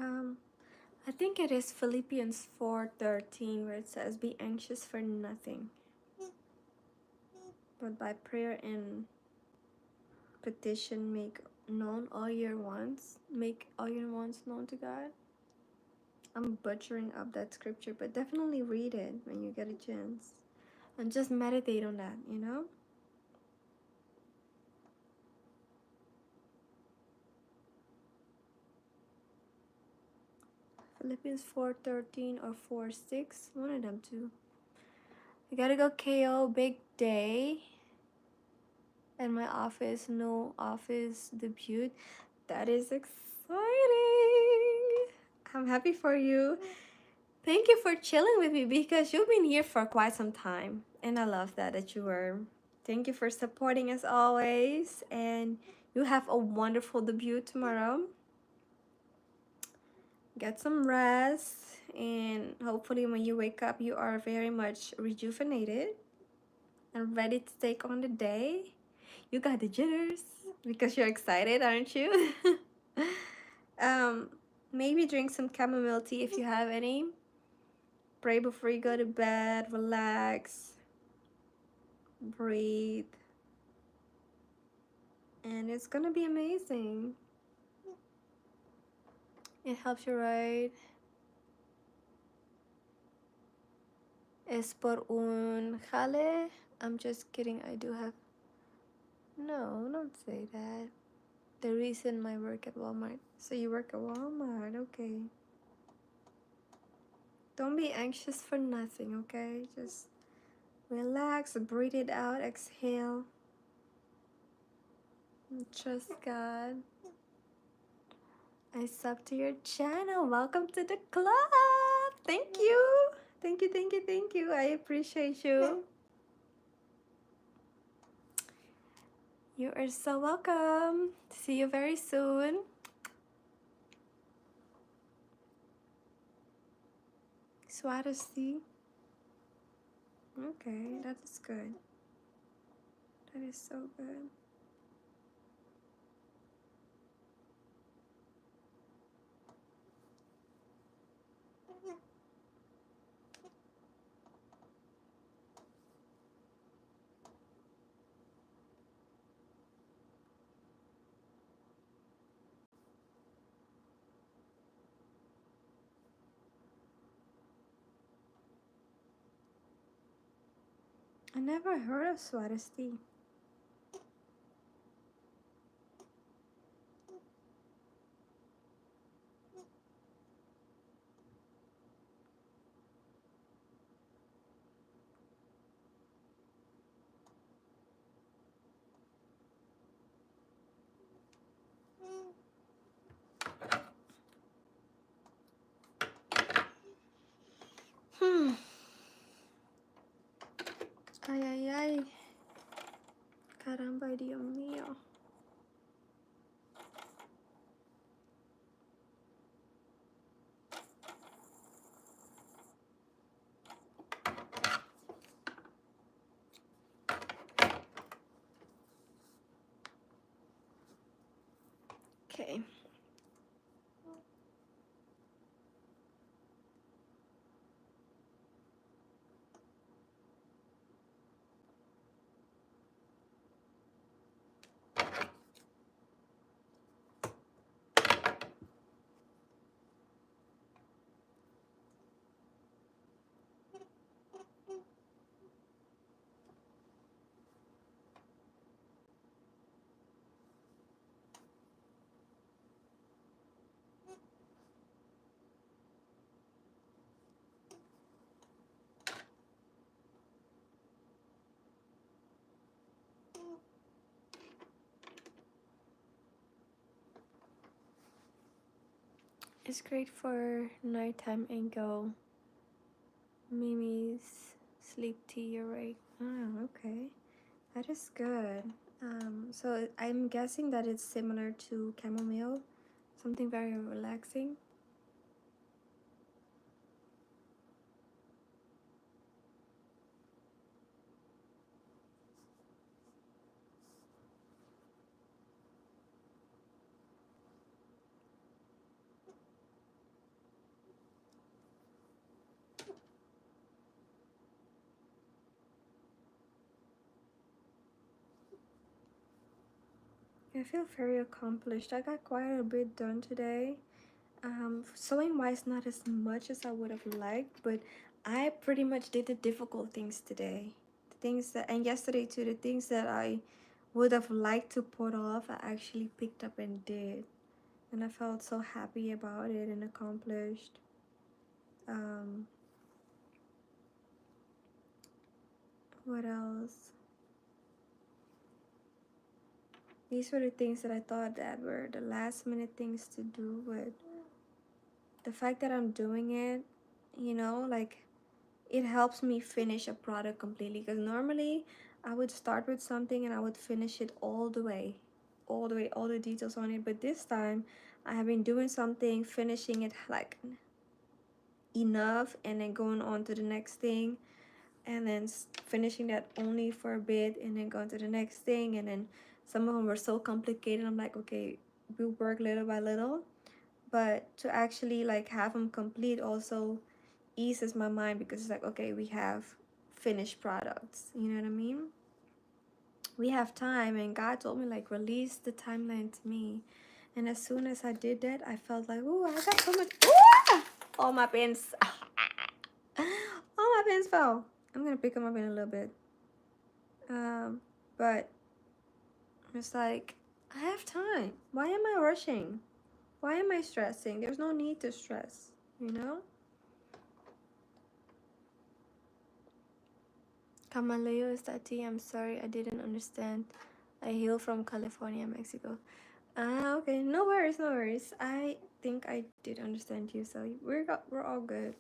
Um, I think it is Philippians 4:13 where it says, "Be anxious for nothing, but by prayer and petition make known all your wants. Make all your wants known to God." I'm butchering up that scripture, but definitely read it when you get a chance. And just meditate on that, you know? Philippians 4:13 or 4:6, one of them two. I gotta go KO, big day. And my office, no office debut. That is exciting. I'm happy for you. Thank you for chilling with me because you've been here for quite some time. And I love that you were. Thank you for supporting as always. And you have a wonderful debut tomorrow. Get some rest. And hopefully when you wake up, you are very much rejuvenated and ready to take on the day. You got the jitters because you're excited, aren't you? um, maybe drink some chamomile tea if you have any. Pray before you go to bed, relax, breathe, and it's gonna be amazing. It helps you, right? Es por un jale. I'm just kidding, I do have... No, don't say that. The reason I work at Walmart. So you work at Walmart, okay. Don't be anxious for nothing, okay? Just relax, breathe it out, exhale. And trust God. I sub to your channel. Welcome to the club. Thank you. Thank you, thank you, thank you. I appreciate you. You are so welcome. See you very soon. Swadasti. Okay, that is good. That is so good. I never heard of Swadasti. Ay, ay, ay. Caramba, Dios mío. Okay. It's great for nighttime and go. Mimi's sleep tea, right? Oh, okay. That is good. So I'm guessing that it's similar to chamomile, something very relaxing. I feel very accomplished. I got quite a bit done today. Sewing wise, not as much as I would have liked, but I pretty much did the difficult things today. The things that, and yesterday too, the things that I would have liked to put off, I actually picked up and did. And I felt so happy about it and accomplished. Um, what else? These were the things that I thought that were the last minute things to do, but the fact that I'm doing it, you know, like it helps me finish a product completely, because normally I would start with something and I would finish it all the way, all the details on it. But this time I have been doing something, finishing it like enough, and then going on to the next thing, and then finishing that only for a bit, and then going to the next thing. And then some of them were so complicated, I'm like, okay, we work little by little. But to actually like have them complete also eases my mind, because it's like, okay, we have finished products, you know what I mean? We have time, and God told me like release the timeline to me. And as soon as I did that, I felt like, oh, I got so much. Ooh! All my pens all my pens fell. I'm gonna pick them up in a little bit. But it's like, I have time. Why am I rushing? Why am I stressing? There's no need to stress, you know? Camaleo is that tea? I'm sorry, I didn't understand. I hail from California, Mexico. Ah, okay. No worries, no worries. I think I did understand you, so we're all good.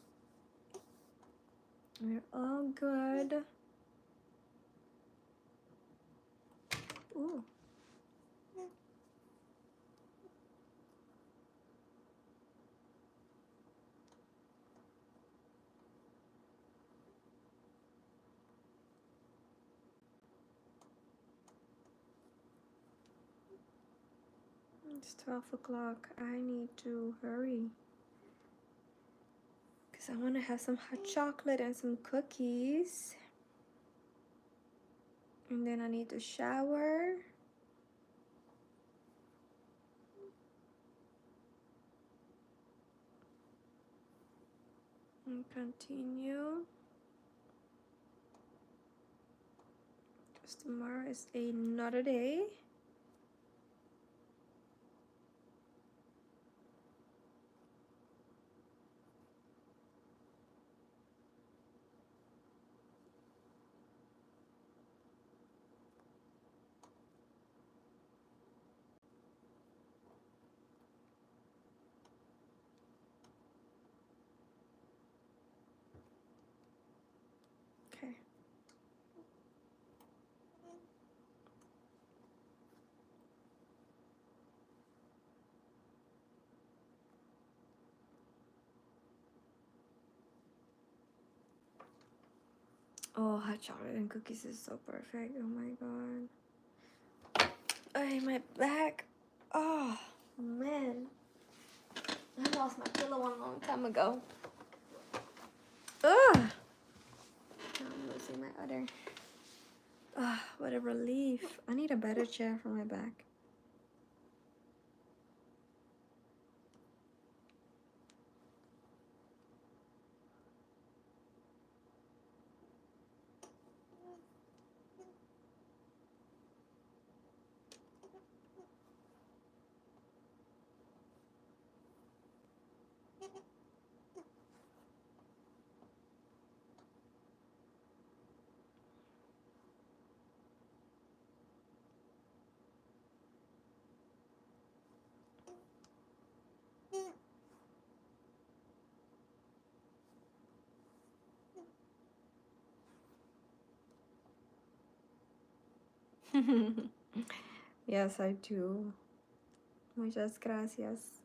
We're all good. Ooh. It's 12 o'clock. I need to hurry, because I want to have some hot chocolate and some cookies. And then I need to shower. And continue. Because tomorrow is another day. Okay. Oh, hot chocolate and cookies is so perfect. Oh my god. Oh, my back. Oh, man. I lost my pillow one long time ago. Ugh. I'm losing my other. Ah, what a relief. I need a better chair for my back. Yes, I do. Muchas gracias.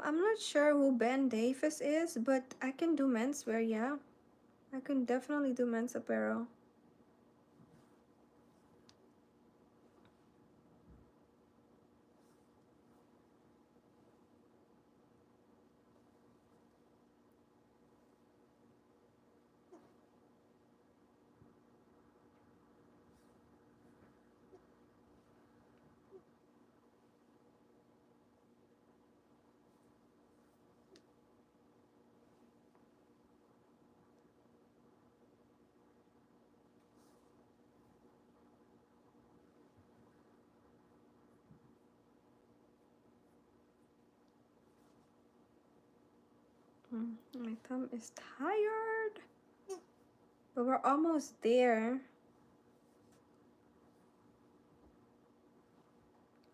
I'm not sure who Ben Davis is, but I can do menswear, yeah. I can definitely do men's apparel. My thumb is tired, but we're almost there.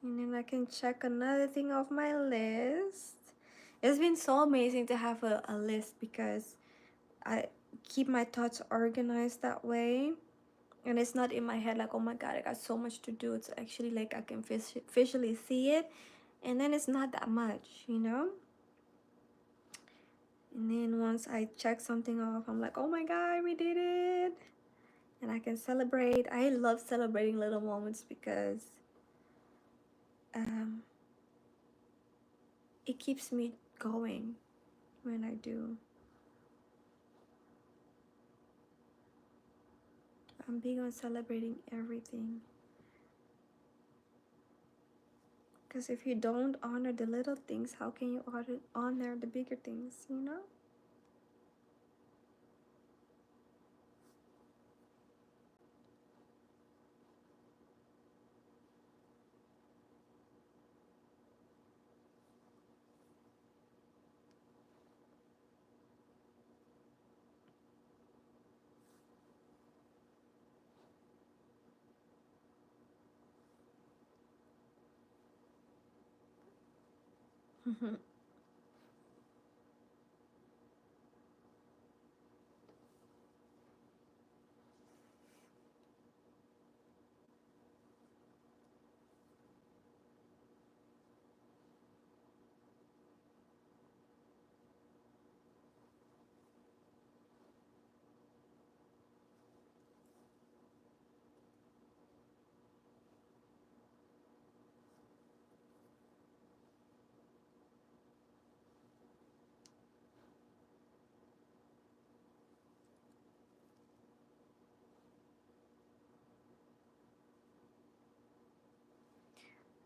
And then I can check another thing off my list. It's been so amazing to have a list because I keep my thoughts organized that way. And it's not in my head like, oh my god, I got so much to do. It's actually like I can visually see it. And then it's not that much, you know? And then once I check something off, I'm like, oh my god, we did it. And I can celebrate. I love celebrating little moments because um, it keeps me going when I do. I'm big on celebrating everything. Because if you don't honor the little things, how can you honor the bigger things, you know?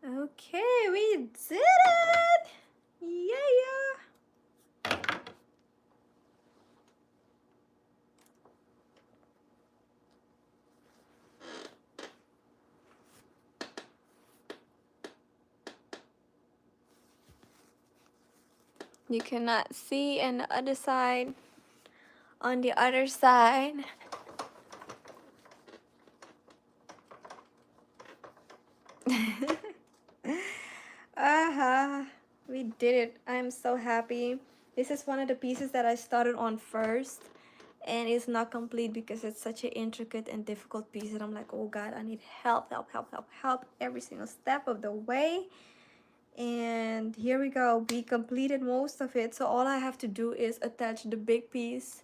Okay, we did it! Yeah! You cannot see, and the other side, on the other side. We did it. I'm so happy. This is one of the pieces that I started on first, and it's not complete because it's such an intricate and difficult piece that I'm like, oh god, I need help, help, help, help, help every single step of the way. And here we go, we completed most of it. So all I have to do is attach the big piece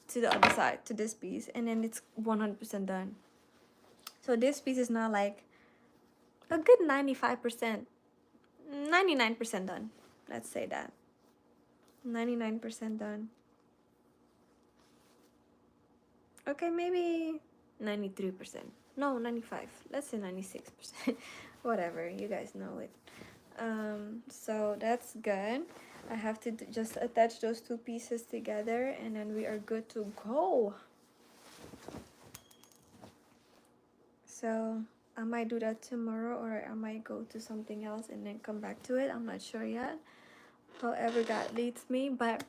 to the other side, to this piece, and then it's 100% done. So this piece is now like a good 95%, 99% done. Let's say that 99% done. Okay, maybe 93%. No, 95. Let's say 96%. Whatever, you guys know it. So that's good. I have to just attach those two pieces together, and then we are good to go. So I might do that tomorrow, or I might go to something else and then come back to it. I'm not sure yet. However God leads me. But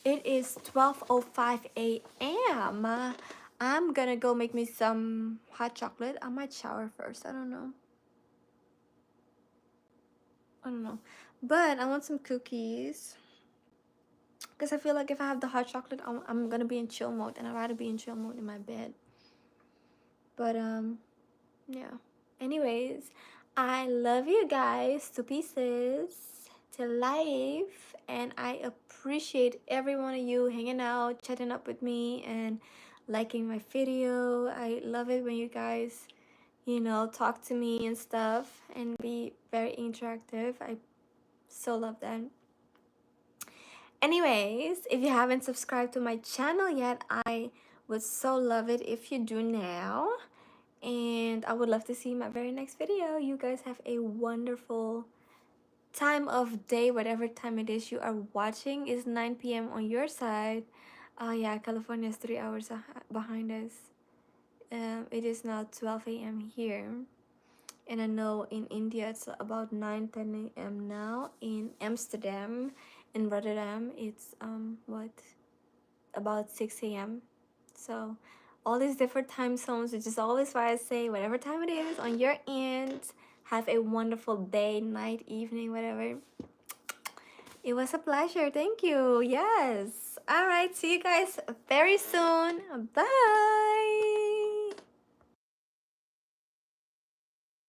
it is 12:05 a.m. I'm gonna go make me some hot chocolate. I might shower first. I don't know. But I want some cookies, because I feel like if I have the hot chocolate, I'm gonna be in chill mode, and I'd rather be in chill mode in my bed. But yeah. Anyways, I love you guys to pieces, to life, and I appreciate every one of you hanging out, chatting up with me, and liking my video. I love it when you guys, you know, talk to me and stuff and be very interactive. I so love that. Anyways, if you haven't subscribed to my channel yet, I would so love it if you do now. And I would love to see my very next video. You guys have a wonderful time of day, whatever time it is you are watching. Is 9 p.m. on your side. Yeah, California is 3 hours behind us. It is now 12 a.m. here. And I know in India it's about 9-10 a.m. now. In Amsterdam, in Rotterdam, it's what, about 6 a.m. So all these different time zones, which is always why I say whatever time it is on your end, have a wonderful day, night, evening, whatever. It was a pleasure. Thank you. Yes. All right. See you guys very soon. Bye.